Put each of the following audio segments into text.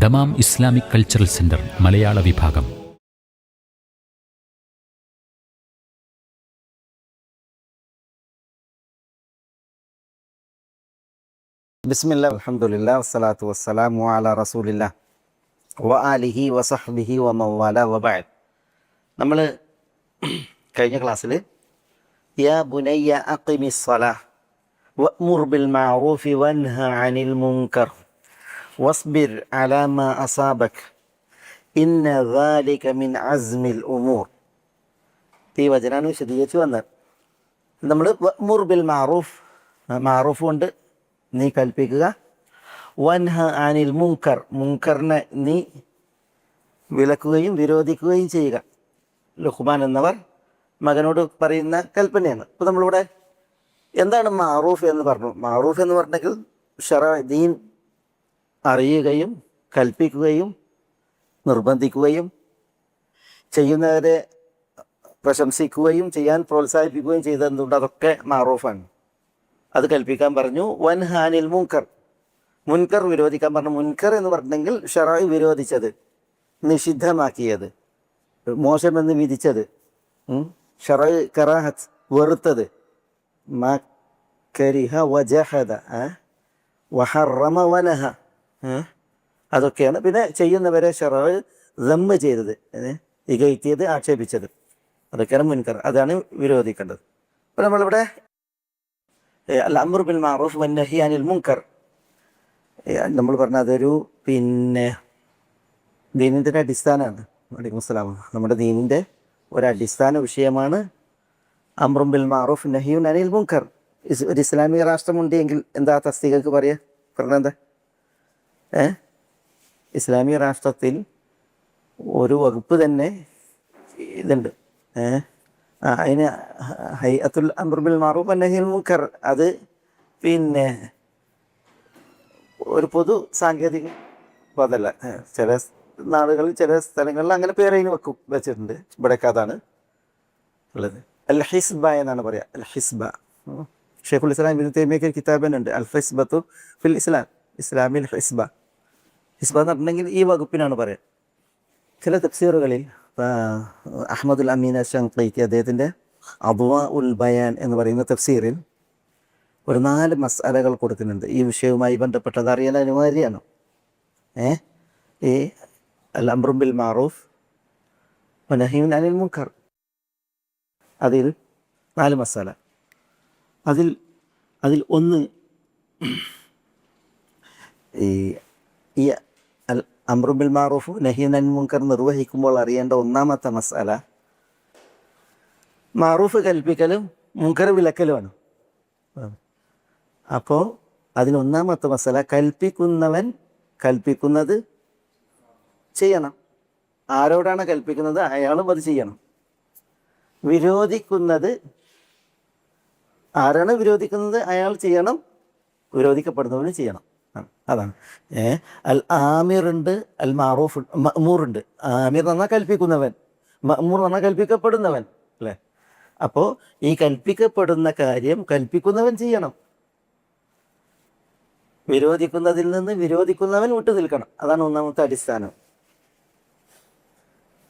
Dammam Islamic cultural centre മലയാള വിഭാഗം. ബിസ്മില്ലാ അൽഹംദുലില്ലാ വസ്സലാത്തു വസ്സലാമു അലാ റസൂലില്ലാ വ ആലിഹി വസഹ്ബിഹി വമവ്വാല വബഅദ്. നമ്മൾ കഴിഞ്ഞ ക്ലാസ്സിൽ യാ ബുനയ്യ അഖിമിസ് സ്വലാഹ് വഅ്മുർ ബിൽ മഅറൂഫി വൻഹ അനിൽ മുൻകർ വസ്ബിർ അലാ മാ അസാബക് ഇന്ന ദാലിക മിൻ അസ്മിൽ ഉമൂർ. ഈ വചനാണ് വിശദീകരിച്ച് വന്നത്. നമ്മൾ വഅ്മുർ ബിൽ മഅറൂഫ്, മഅറൂഫ് കൊണ്ട് നീ കൽപ്പിക്കുക, വൻഹ അനിൽ മുൻകർ, മുൻകറിനെ നീ വിലക്കുകയും വിരോധിക്കുകയും ചെയ്യുക. ലുഖ്മാൻ എന്നവർ മകനോട് പറയുന്ന കൽപ്പനയാണ്. ഇപ്പോൾ നമ്മളിവിടെ എന്താണ് മഅറൂഫ് എന്ന് പറഞ്ഞു. മഅറൂഫ് എന്ന് പറഞ്ഞെങ്കിൽ ദീൻ അറിയുകയും കൽപ്പിക്കുകയും നിർബന്ധിക്കുകയും ചെയ്യുന്നവരെ പ്രശംസിക്കുകയും ചെയ്യാൻ പ്രോത്സാഹിപ്പിക്കുകയും ചെയ്തതുകൊണ്ട് അതൊക്കെ മഅറൂഫാണ്. അത് കൽപ്പിക്കാൻ പറഞ്ഞു. വൻഹ അനിൽ മുൻകർ, മുൻകർ വിരോധിക്കാൻ പറഞ്ഞു. മുൻകർ എന്ന് പറഞ്ഞെങ്കിൽ ശറഅ് വിരോധിച്ചത്, നിഷിദ്ധമാക്കിയത്, മോശമെന്ന് വിധിച്ചത്, ശറഅ് കറാഹത്ത് വെറുത്തത്, മാ കരിഹ വജഹദ വഹറമ വനഹ, അതൊക്കെയാണ്. പിന്നെ ചെയ്യുന്നവരെ ശറഅ് ദമ്മ് ചെയ്തത്, ഇകഴ്ത്തിയത്, ആക്ഷേപിച്ചത്, അതൊക്കെയാണ് മുൻകർ. അതാണ് വിരോധിക്കേണ്ടത്. അപ്പോൾ നമ്മളിവിടെ അൽ അംറു ബിൽ മഅറൂഫ് വന്നഹി അനിൽ മുൻകർ നമ്മൾ പറഞ്ഞ അതൊരു ദീനിൻ്റെ അടിസ്ഥാനമാണ്. വലൈക്കും അസ്സലാം. നമ്മുടെ ദീനിൻ്റെ ഒരടിസ്ഥാന വിഷയമാണ് അംറും ബിൽ മഅറൂഫ് നഹിയുൻ അനിൽ മുൻകർ. ഒരു ഇസ്ലാമിക രാഷ്ട്രമുണ്ടെങ്കിൽ എന്താ തസ്തികക്ക് പറയുക? പറഞ്ഞെന്താ? ഇസ്ലാമിക രാഷ്ട്രത്തിൽ ഒരു വകുപ്പ് തന്നെ ഇതുണ്ട്. അതിന് ഹൈഅത്തുൽ അംർ ബിൽ മഅറൂഫ് വന്നഹി അനിൽ മുൻകർ. അത് ഒരു പൊതു സാങ്കേതിക പദമല്ല. ചില നാടുകളിൽ ചില സ്ഥലങ്ങളിൽ അങ്ങനെ പേരതിന് വെച്ചിട്ടുണ്ട്. ഇവിടെയൊക്കെ അതാണ് ഉള്ളത്. അൽ ഹിസ്ബ എന്നാണ് പറയുക. അൽ ഹിസ്ബ ഷെയ്ഖുൽ ഇസ്ലാം ഇബ്നു തൈമിയ്യക്ക് കിതാബിനുണ്ട് അൽ ഹിസ്ബത്തു ഫിൽ ഇസ്ലാം, ഇസ്ലാമിൽ ഹിസ്ബ. ഹിസ്ബ എന്ന് പറഞ്ഞിട്ടുണ്ടെങ്കിൽ ഈ വകുപ്പിനാണ് പറയുക. ചില തഫ്സീറുകളിൽ അഹ്മദുൽ അമീൻ അശ്ശൻഖീത്തി അദ്ദേഹത്തിൻ്റെ അദ്വാ ഉൽ ബയാൻ എന്ന് പറയുന്ന തഫ്സീറിൽ ഒരു 4 മസ്അലകൾ കൊടുക്കുന്നുണ്ട്. ഈ വിഷയവുമായി ബന്ധപ്പെട്ടത് അറിയാൻ അനിവാര്യമാണ്. ഈ അൽ അംറു ബിൽ മഅറൂഫ് വനഹ്യുൻ അനിൽ മുൻകർ, അതിൽ 4 മസ്അല. അതിൽ ഒന്ന് ഈ അൽ അംറു ബിൽ മഅറൂഫ് നഹ്യുൻ അനിൽ മുൻകർ നിർവഹിക്കുമ്പോൾ അറിയേണ്ട ഒന്നാമത്തെ മസ്അല മഅറൂഫ് കൽപ്പിക്കലും മുൻകർ വിലക്കലുമാണ്. അപ്പോൾ അതിലൊന്നാമത്തെ മസല കൽപ്പിക്കുന്നവൻ കൽപ്പിക്കുന്നത് ചെയ്യണം. ആരോടാണ് കൽപ്പിക്കുന്നത് അയാളും അത് ചെയ്യണം. വിരോധിക്കുന്നത് ആരാണ് വിരോധിക്കുന്നത് അയാൾ ചെയ്യണം, വിരോധിക്കപ്പെടുന്നവന് ചെയ്യണം. അതാണ് അൽ ആമിറുണ്ട്, അൽ മഅറൂഫ് മഅ്മൂറുണ്ട്. ആമിർ എന്ന് പറഞ്ഞാൽ കൽപ്പിക്കുന്നവൻ, മഅ്മൂർ എന്ന് പറഞ്ഞാൽ കൽപ്പിക്കപ്പെടുന്നവൻ, അല്ലേ? അപ്പോൾ ഈ കൽപ്പിക്കപ്പെടുന്ന കാര്യം കൽപ്പിക്കുന്നവൻ ചെയ്യണം. വിരോധിക്കുന്നതിൽ നിന്ന് വിരോധിക്കുന്നവൻ വിട്ടു നിൽക്കണം. അതാണ് ഒന്നാമത്തെ അടിസ്ഥാനം.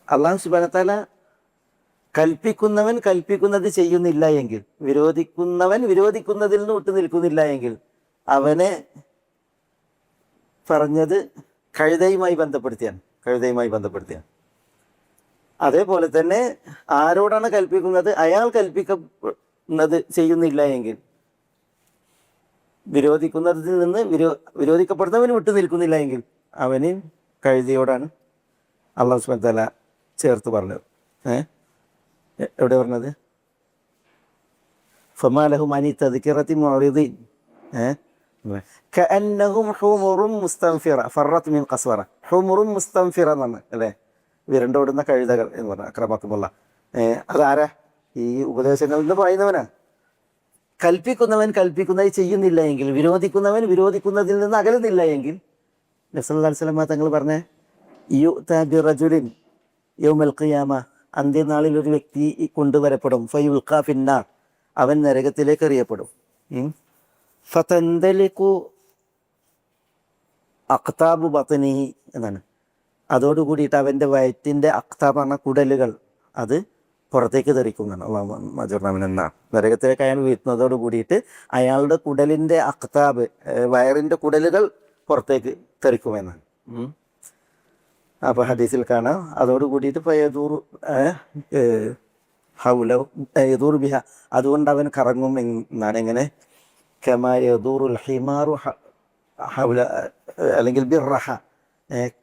അല്ലാഹു സുബ്ഹാനഹു വ തആല കൽപ്പിക്കുന്നവൻ കൽപ്പിക്കുന്നത് ചെയ്യുന്നില്ല എങ്കിൽ, വിരോധിക്കുന്നവൻ വിരോധിക്കുന്നതിൽ നിന്ന് വിട്ടു നിൽക്കുന്നില്ല എങ്കിൽ അവനെ പറഞ്ഞത് കഴുതയുമായി ബന്ധപ്പെടുത്തിയാണ്. അതേപോലെ തന്നെ ആരോടാണ് കൽപ്പിക്കുന്നത് അയാൾ കൽപ്പിക്കുന്നത് ചെയ്യുന്നില്ല എങ്കിൽ, വിരോധിക്കുന്നതിൽ നിന്ന് വിരോധിക്കപ്പെടുന്നവന് വിട്ടു നിൽക്കുന്നില്ല എങ്കിൽ അവന് കഴുതയോടാണ് അല്ലാഹു സുബ്ഹാനഹു വ തആല ചേർത്ത് പറഞ്ഞത്. എവിടെ പറഞ്ഞത്? ഫമാ ലഹും അനി തദ്കിറതി മുഅ്റിദീൻ കഅന്നഹും ഹുമുറുൻ മുസ്തൻഫിറ ഫറത് മിൻ ഖസ്വറ. ഹുമുറുൻ മുസ്തൻഫിറ എന്നാണ്, അല്ലേ? വിരണ്ടോടുന്ന കഴുതകൾ എന്ന് പറഞ്ഞാൽ അക്രമത്തുമുള്ള. അതാരാ? ഈ ഉപദേശങ്ങളിൽ നിന്ന് പറയുന്നവനാണ്. കൽപ്പിക്കുന്നവൻ കൽപ്പിക്കുന്നത് ചെയ്യുന്നില്ല എങ്കിൽ, വിരോധിക്കുന്നവൻ വിരോധിക്കുന്നതിൽ നിന്ന് അകലുന്നില്ല എങ്കിൽ, നബി സല്ലല്ലാഹു അലൈഹി വസല്ലം തങ്ങൾ പറഞ്ഞ യുഅ്താ ബിറജുലിൻ യൗമൽ ഖിയാമ, അന്ത്യനാളിൽ ഒരു വ്യക്തി കൊണ്ടുവരപ്പെടും. ഫയുൽഖാ ഫിന്നാർ, അവൻ നരകത്തിലേക്ക് എറിയപ്പെടും. ഫതന്തലിഖു അഖ്താബു ബത്നിഹി എന്നാണ്. അതോടുകൂടിയിട്ട് അവൻ്റെ വയറ്റിൻ്റെ അഖ്താബ് പറഞ്ഞ കുടലുകൾ അത് പുറത്തേക്ക് തെറിക്കുന്നതാണ്. അള്ളാഹുന നരകത്തിലേക്ക് അയാൾ വീഴ്ത്തുന്നതോട് കൂടിയിട്ട് അയാളുടെ കുടലിൻ്റെ അഖ്താബ്, വയറിൻ്റെ കുടലുകൾ പുറത്തേക്ക് തെറിക്കുമെന്നാണ്. അപ്പോൾ ഹദീസിൽ കാണാം. അതോട് കൂടിയിട്ട് യദൂർ ബിഹ, അതുകൊണ്ട് അവൻ കറങ്ങും എന്നാണ്. എങ്ങനെ? കമാ യദൂറുൽ ഹിമാറു ഹൗല, അല്ലെങ്കിൽ ബിർറഹ,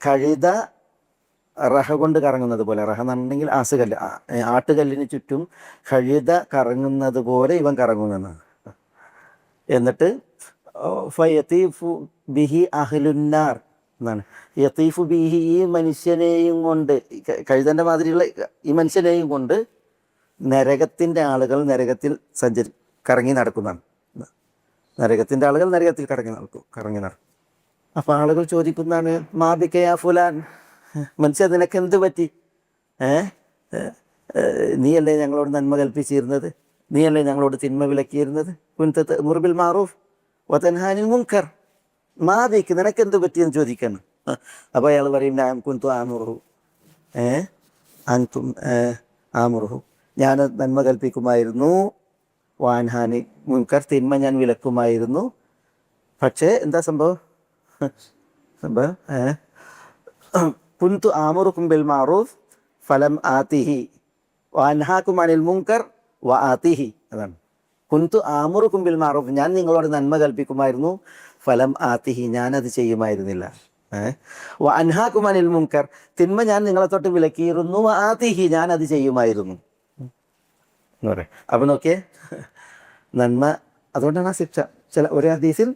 കഴുത റഹ കൊണ്ട് കറങ്ങുന്നത് പോലെ. റഹ എന്നുണ്ടെങ്കിൽ ആസുകല്ല്, ആട്ടുകല്ലിന് ചുറ്റും കഴുത കറങ്ങുന്നത് പോലെ ഇവൻ കറങ്ങുമെന്നാണ്. എന്നിട്ട് ഫയതീഫു ബിഹി അഹ്ലുന്നാർ എന്നാണ്. യതീഫു ബിഹി, ഈ മനുഷ്യനെയും കൊണ്ട്, കഴുതൻ്റെ മാതിരിയുള്ള ഈ മനുഷ്യനെയും കൊണ്ട് നരകത്തിൻ്റെ ആളുകൾ നരകത്തിൽ കറങ്ങി നടക്കുന്നതാണ്. നരകത്തിൻ്റെ ആളുകൾ നരകത്തിൽ കറങ്ങി നടക്കും. അപ്പോൾ ആളുകൾ ചോദിക്കുന്നതാണ്, മാബിക്കയാ ഫുലാൻ, മനുഷ്യ നിനക്ക് എന്ത് പറ്റി? നീയല്ലേ ഞങ്ങളോട് നന്മ കൽപ്പിച്ചിരുന്നത്? നീയല്ലേ ഞങ്ങളോട് തിന്മ വിലക്കിയിരുന്നത്? കുൻത മുർബിൽ മാറൂഫ് വതൻഹാനിൽ മുൻകർ, മാബിക്ക് നിനക്ക് എന്ത് പറ്റിയെന്ന് ചോദിക്കണം. അപ്പോൾ അയാൾ പറയും, ഞാൻ കുൻതു ആമുറുഹു, അൻതും ആമുറുഹു, ഞാൻ നന്മ കൽപ്പിക്കുമായിരുന്നു, വാൻഹാനി മുൻകർ, തിന്മ ഞാൻ വിലക്കുമായിരുന്നു. പക്ഷേ എന്താ സംഭവം? കുൻതു ആമുറുക്കും ബിൽ മാറൂഫ് ഫലം ആതിഹി വഅൻഹാകും അനിൽ മുൻകർ വ ആതിഹി. അതാണ് കുൻതു ആമുറുക്കും ബിൽ മാറൂഫ്, ഞാൻ നിങ്ങളോട് നന്മ കൽപ്പിക്കുമായിരുന്നു, ഫലം ആതിഹി, ഞാനത് ചെയ്യുമായിരുന്നില്ല. വ അൻഹാകും അനിൽ മുൻകർ, തിന്മ ഞാൻ നിങ്ങളെ തൊട്ട് വിലക്കിയിരുന്നു, വ ആതിഹി, ഞാനത് ചെയ്യുമായിരുന്നു എന്ന് പറയാം. അപ്പം നോക്കിയേ, നന്മ, അതുകൊണ്ടാണ് ആ ശിക്ഷ. ഒരു ഹദീസിൽ,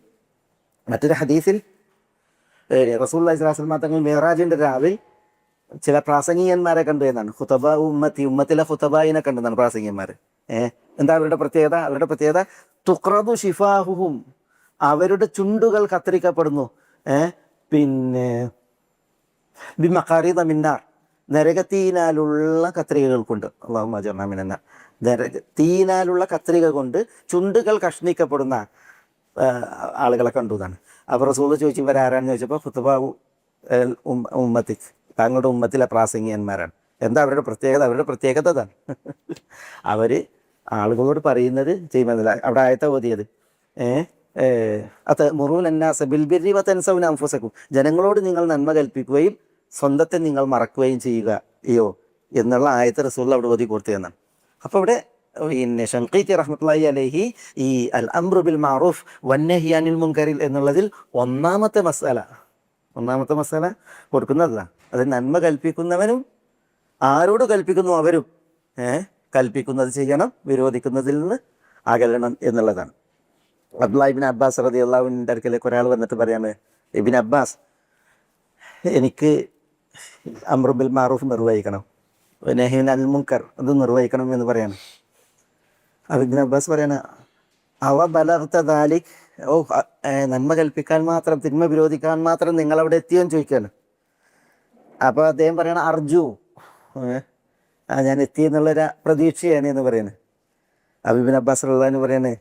മറ്റൊരു ഹദീസിൽ റസൂലുള്ളാഹി സ്വല്ലല്ലാഹു അലൈഹി വസല്ലം തങ്ങൾ മിഅ്റാജിൻ്റെ രാവിൽ ചില പ്രാസംഗികന്മാരെ കണ്ടു എന്നാണ്. ഖുതബ ഉമ്മത്തിലെ ഖുതബായിനെ കണ്ടെന്നാണ് പ്രാസംഗികന്മാർ. എന്താ അവരുടെ പ്രത്യേകത? അവരുടെ പ്രത്യേകത തുഖ്റദു ശിഫാഹുഹും, അവരുടെ ചുണ്ടുകൾ കത്തിരിക്കപ്പെടുന്നു. പിന്നെ ബിമഖാരിദ മിന്നാർ, നരകത്തീനാലുള്ള കത്രികകൾ കൊണ്ട്. അല്ലാഹുമ്മ അജിർനാ മിനന്നാർ. തീനാലുള്ള കത്രിക കൊണ്ട് ചുണ്ടുകൾ കഷ്ണിക്കപ്പെടുന്ന ആളുകളെ കണ്ടു എന്നാണ്. അപ്പോൾ റസൂൽ ചോദിച്ചു, ഇവരാരാണെന്ന് ചോദിച്ചപ്പോൾ ഖുതബാഉ ഉമ്മത്തിക്, താങ്കളുടെ ഉമ്മത്തിലെ പ്രാസംഗികന്മാരാണ്. എന്താ അവരുടെ പ്രത്യേകത? അവരുടെ പ്രത്യേകത അതാണ്. അവർ ആളുകളോട് പറയുന്നത് ചെയ്യുമെന്നില്ല. അവിടെ ആയത്തെ ഓതിയത് മുറൂനന്നാസ ബിൽ ബിർരി വതൻസൗന അൻഫുസകും, ജനങ്ങളോട് നിങ്ങൾ നന്മ കൽപ്പിക്കുകയും സ്വന്തത്തെ നിങ്ങൾ മറക്കുകയും ചെയ്യുകയോ എന്നുള്ള ആയത്തെ റസൂൽ അവിടെ ഓതി കൊടുത്തതെന്നാണ്. അപ്പോൾ ഇവിടെ പിന്നെ ഷൻഖീത്തി റഹ്മത്തുള്ളാഹി അലൈഹി ഈ അൽ അംറു ബിൽ മാറൂഫ് വന്നഹി അനിൽ മുൻകറിൽ എന്നുള്ളതിൽ ഒന്നാമത്തെ മസാല കൊടുക്കുന്നതല്ല. അത് നന്മ കൽപ്പിക്കുന്നവനും ആരോട് കൽപ്പിക്കുന്നു അവരും കൽപ്പിക്കുന്നത് ചെയ്യണം, വിരോധിക്കുന്നതിൽ നിന്ന് അകലണം എന്നുള്ളതാണ്. അബ്ദുല്ലാഹി ഇബ്നു അബ്ബാസ് റളിയല്ലാഹു അൻഹുവിൻ്റെ അടുക്കലേക്ക് ഒരാൾ വന്നിട്ട് പറയാണ്, ഇബ്നു അബ്ബാസ്, എനിക്ക് അംറു ബിൽ മാറൂഫ് നിർവഹിക്കണം, നഹി അനിൽ മുൻകർ അത് നിർവഹിക്കണം എന്ന് പറയാണ്. അപ്പോൾ ഇബ്നു അബ്ബാസ് പറയാണ്, അവ ബലഗ്ത ദാലിക്, നന്മ കൽപ്പിക്കാൻ മാത്രം, തിന്മ വിരോധിക്കാൻ മാത്രം നിങ്ങളവിടെ എത്തിയോന്ന് ചോദിക്കുകയാണ്. അപ്പോൾ അദ്ദേഹം പറയണം, അർജു, ഞാൻ എത്തി എന്നുള്ളൊരു പ്രതീക്ഷയാണ് എന്ന് പറയുന്നത്. അപ്പോൾ ഇബ്നു അബ്ബാസ് റളിയല്ലാഹു അൻഹു പറയാണ്,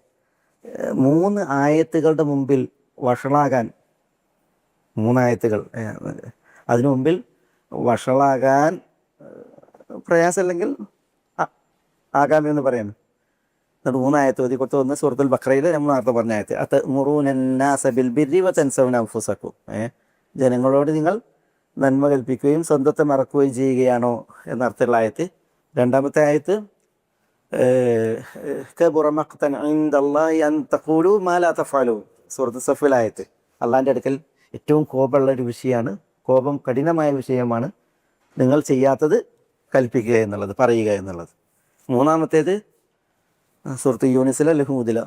3 ആയത്തുകളുടെ മുമ്പിൽ വഷളാകാൻ, 3 ആയത്തുകൾ അതിനു മുമ്പിൽ വഷളാകാൻ പ്രയാസമല്ലെങ്കിൽ ആകാമെന്ന് പറയുന്നു. എന്നിട്ട് 3 ആയത്ത് ഓതി കൊടുത്ത്, ഒന്ന് സൂറത്തുൽ ബഖറയിൽ നമ്മൾ നേരത്തെ പറഞ്ഞ ആയത്ത്, അതഅ്മുറൂനന്നാസ ബിൽ ബിർരി വതൻസൗന അൻഫുസകും, ജനങ്ങളോട് നിങ്ങൾ നന്മ കൽപ്പിക്കുകയും സ്വന്തത്തെ മറക്കുകയും ചെയ്യുകയാണോ എന്നർത്ഥമുള്ള ആയത്ത്. 2-ാമത്തെ ആയത്ത് കബുറ മഖ്തൻ ഇൻദല്ലാഹി അൻ തഖൂലു മാ ലാ തഫഅലൂൻ, സൂറത്തുൽ സഫിൽ ആയത്ത്. അള്ളാഹിൻ്റെ അടുക്കൽ ഏറ്റവും കോപമുള്ള ഒരു വിഷയമാണ്, കോപം കഠിനമായ വിഷയമാണ് നിങ്ങൾ ചെയ്യാത്തത് കൽപ്പിക്കുക എന്നുള്ളത്, പറയുക എന്നുള്ളത്. 3-ാമത്തേത് സൂറത്ത് യൂനിസിലെ ലഹൂദില,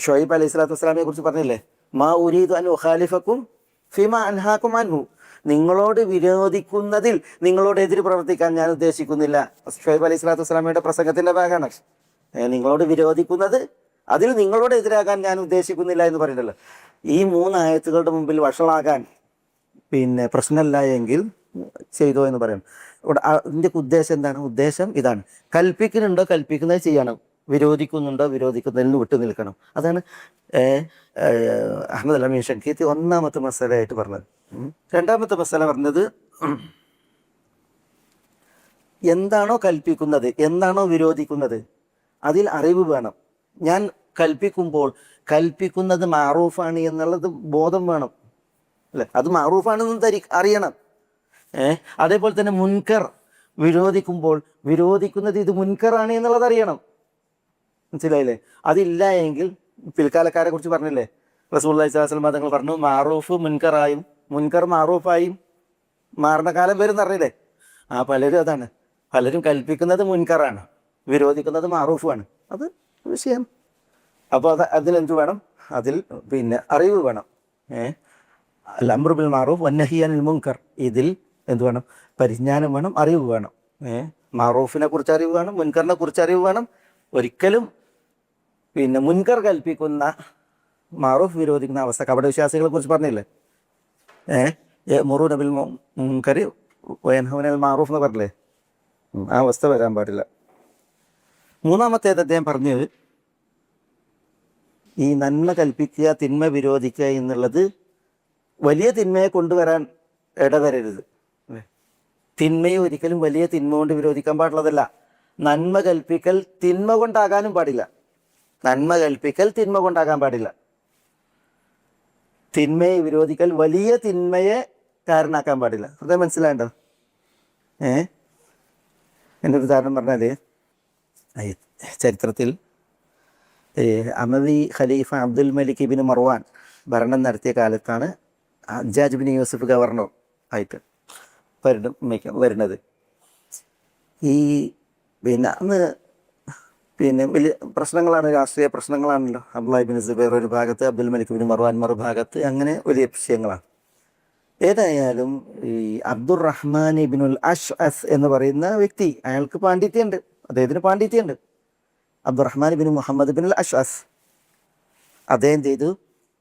ഷുഐബ് അലൈഹി സ്വലാത്തു വസ്സലാമിനെ കുറിച്ച് പറഞ്ഞില്ലേ, മാ ഉരീദു അൻ ഉഖാലിഫക്കും ഫിമാ അൻഹാകും അൻഹു, നിങ്ങളോട് വിരോധിക്കുന്നതിൽ നിങ്ങളോട് എതിര് പ്രവർത്തിക്കാൻ ഞാൻ ഉദ്ദേശിക്കുന്നില്ല. ഷുഐബ് അലൈഹി സ്വലാത്തു വസ്സലാമയുടെ പ്രസംഗത്തിൻ്റെ ഭാഗമാണ്. നിങ്ങളോട് വിരോധിക്കുന്നത് അതിൽ നിങ്ങളോട് എതിരാകാൻ ഞാൻ ഉദ്ദേശിക്കുന്നില്ല എന്ന് പറയുന്നല്ലോ. ഈ 3 ആയത്തുകളുടെ മുമ്പിൽ വഷളാകാൻ പിന്നെ പ്രശ്നമല്ല എങ്കിൽ ചെയ്തോ എന്ന് പറയണം. ഇവിടെ അതിൻ്റെ ഉദ്ദേശം എന്താണ്? ഉദ്ദേശം ഇതാണ്, കൽപ്പിക്കുന്നുണ്ടോ കൽപ്പിക്കുന്നത് ചെയ്യണം, വിരോധിക്കുന്നുണ്ടോ വിരോധിക്കുന്നതിൽ നിന്ന് വിട്ടു നിൽക്കണം. അതാണ് അഹമ്മദ് അൽ അമീൻ ഷൻഖീത്തി ഒന്നാമത്തെ മസലയായിട്ട് പറഞ്ഞത്. രണ്ടാമത്തെ മസല പറഞ്ഞത് എന്താണോ കൽപ്പിക്കുന്നത്, എന്താണോ വിരോധിക്കുന്നത്, അതിൽ അറിവ് വേണം. ഞാൻ കൽപ്പിക്കുമ്പോൾ കൽപ്പിക്കുന്നത് മാറൂഫാണ് എന്നുള്ളത് ബോധം വേണം, അല്ലേ? അത് മാറൂഫാണെന്ന് അറിയണം. അതേപോലെ തന്നെ മുൻകർ വിരോധിക്കുമ്പോൾ വിരോധിക്കുന്നത് ഇത് മുൻകറാണ് എന്നുള്ളത് അറിയണം. മനസ്സിലായില്ലേ? അതില്ല എങ്കിൽ പിൽക്കാലക്കാരെ കുറിച്ച് പറഞ്ഞില്ലേ, റസൂലുള്ളാഹി സ്വല്ലല്ലാഹു അലൈഹി വസല്ലം തങ്ങൾ പറഞ്ഞു മാറൂഫ് മുൻകറായും മുൻകർ മാറൂഫായും മാറുന്ന കാലം വരും എന്നറിയില്ലേ? പലരും അതാണ്, പലരും കൽപ്പിക്കുന്നത് മുൻകറാണ്, വിരോധിക്കുന്നത് മാറൂഫാണ്. അത് വിഷയം. അപ്പോൾ അതിലെന്ത് വേണം? അതിൽ പിന്നെ അറിവ് വേണം. അൽ അംറു ബിൽ മഅറൂഫ് വന്നഹി അനിൽ മുൻകർ, ഇതിൽ എന്ത് വേണം? പരിജ്ഞാനം വേണം, അറിവ് വേണം. മാറൂഫിനെ കുറിച്ച് അറിവ് വേണം, മുൻകറിനെ കുറിച്ച് അറിവ് വേണം. ഒരിക്കലും പിന്നെ മുൻകർ കൽപ്പിക്കുന്ന മാറൂഫ് വിരോധിക്കുന്ന അവസ്ഥ കപട വിശ്വാസികളെ കുറിച്ച് പറഞ്ഞില്ലേ? മുറൂന ബിൽ മുൻകരി വയൻഹൗന അനിൽ മഅറൂഫ് എന്ന് പറഞ്ഞില്ലേ? ആ അവസ്ഥ വരാൻ പാടില്ല. മൂന്നാമത്തേത് അദ്ദേഹം പറഞ്ഞത് ഈ നന്മ കൽപ്പിക്കുക തിന്മ വിരോധിക്കുക എന്നുള്ളത് വലിയ തിന്മയെ കൊണ്ടുവരാൻ ഇടവരരുത്. തിന്മയെ ഒരിക്കലും വലിയ തിന്മ കൊണ്ട് വിരോധിക്കാൻ പാടുള്ളതല്ല. നന്മ കൽപ്പിക്കൽ തിന്മ കൊണ്ടാകാനും പാടില്ല. നന്മ കൽപ്പിക്കൽ തിന്മ കൊണ്ടാകാൻ പാടില്ല. തിന്മയെ വിരോധിക്കൽ വലിയ തിന്മയെ കാരണമാക്കാൻ പാടില്ല. അത് മനസ്സിലായണ്ടോ? എൻ്റെ ഒരു ഉദാഹരണം പറഞ്ഞാൽ ചരിത്രത്തിൽ അമവി ഖലീഫ അബ്ദുൽ മലിക് ഇബ്നു മർവാൻ ഭരണം നടത്തിയ കാലത്താണ് ഹജ്ജാജ് ബിൻ യൂസുഫ് ഗവർണർ ആയിട്ട് വരുന്നത്. ഈ പിന്നെ അന്ന് പിന്നെ വലിയ പ്രശ്നങ്ങളാണ്, രാഷ്ട്രീയ പ്രശ്നങ്ങളാണല്ലോ. അബ്ദുല്ലാഹി ബിൻ സുബൈർ ഒരു ഭാഗത്ത്, അബ്ദുൽ മലിക് ബിൻ മർവാൻ മറുഭാഗത്ത്, അങ്ങനെ വലിയ വിഷയങ്ങളാണ്. ഏതായാലും ഈ അബ്ദുറഹ്മാൻ ഇബ്നുൽ അഷ്അസ് എന്ന് പറയുന്ന വ്യക്തി, അയാൾക്ക് പാണ്ഡിത്യമുണ്ട്, അദ്ദേഹത്തിന് പാണ്ഡിത്യമുണ്ട്. അബ്ദുറഹ്മാൻ ബിൻ മുഹമ്മദ് ബിൻ അൽ അഷ്അസ് അദ്ദേഹം ചെയ്തു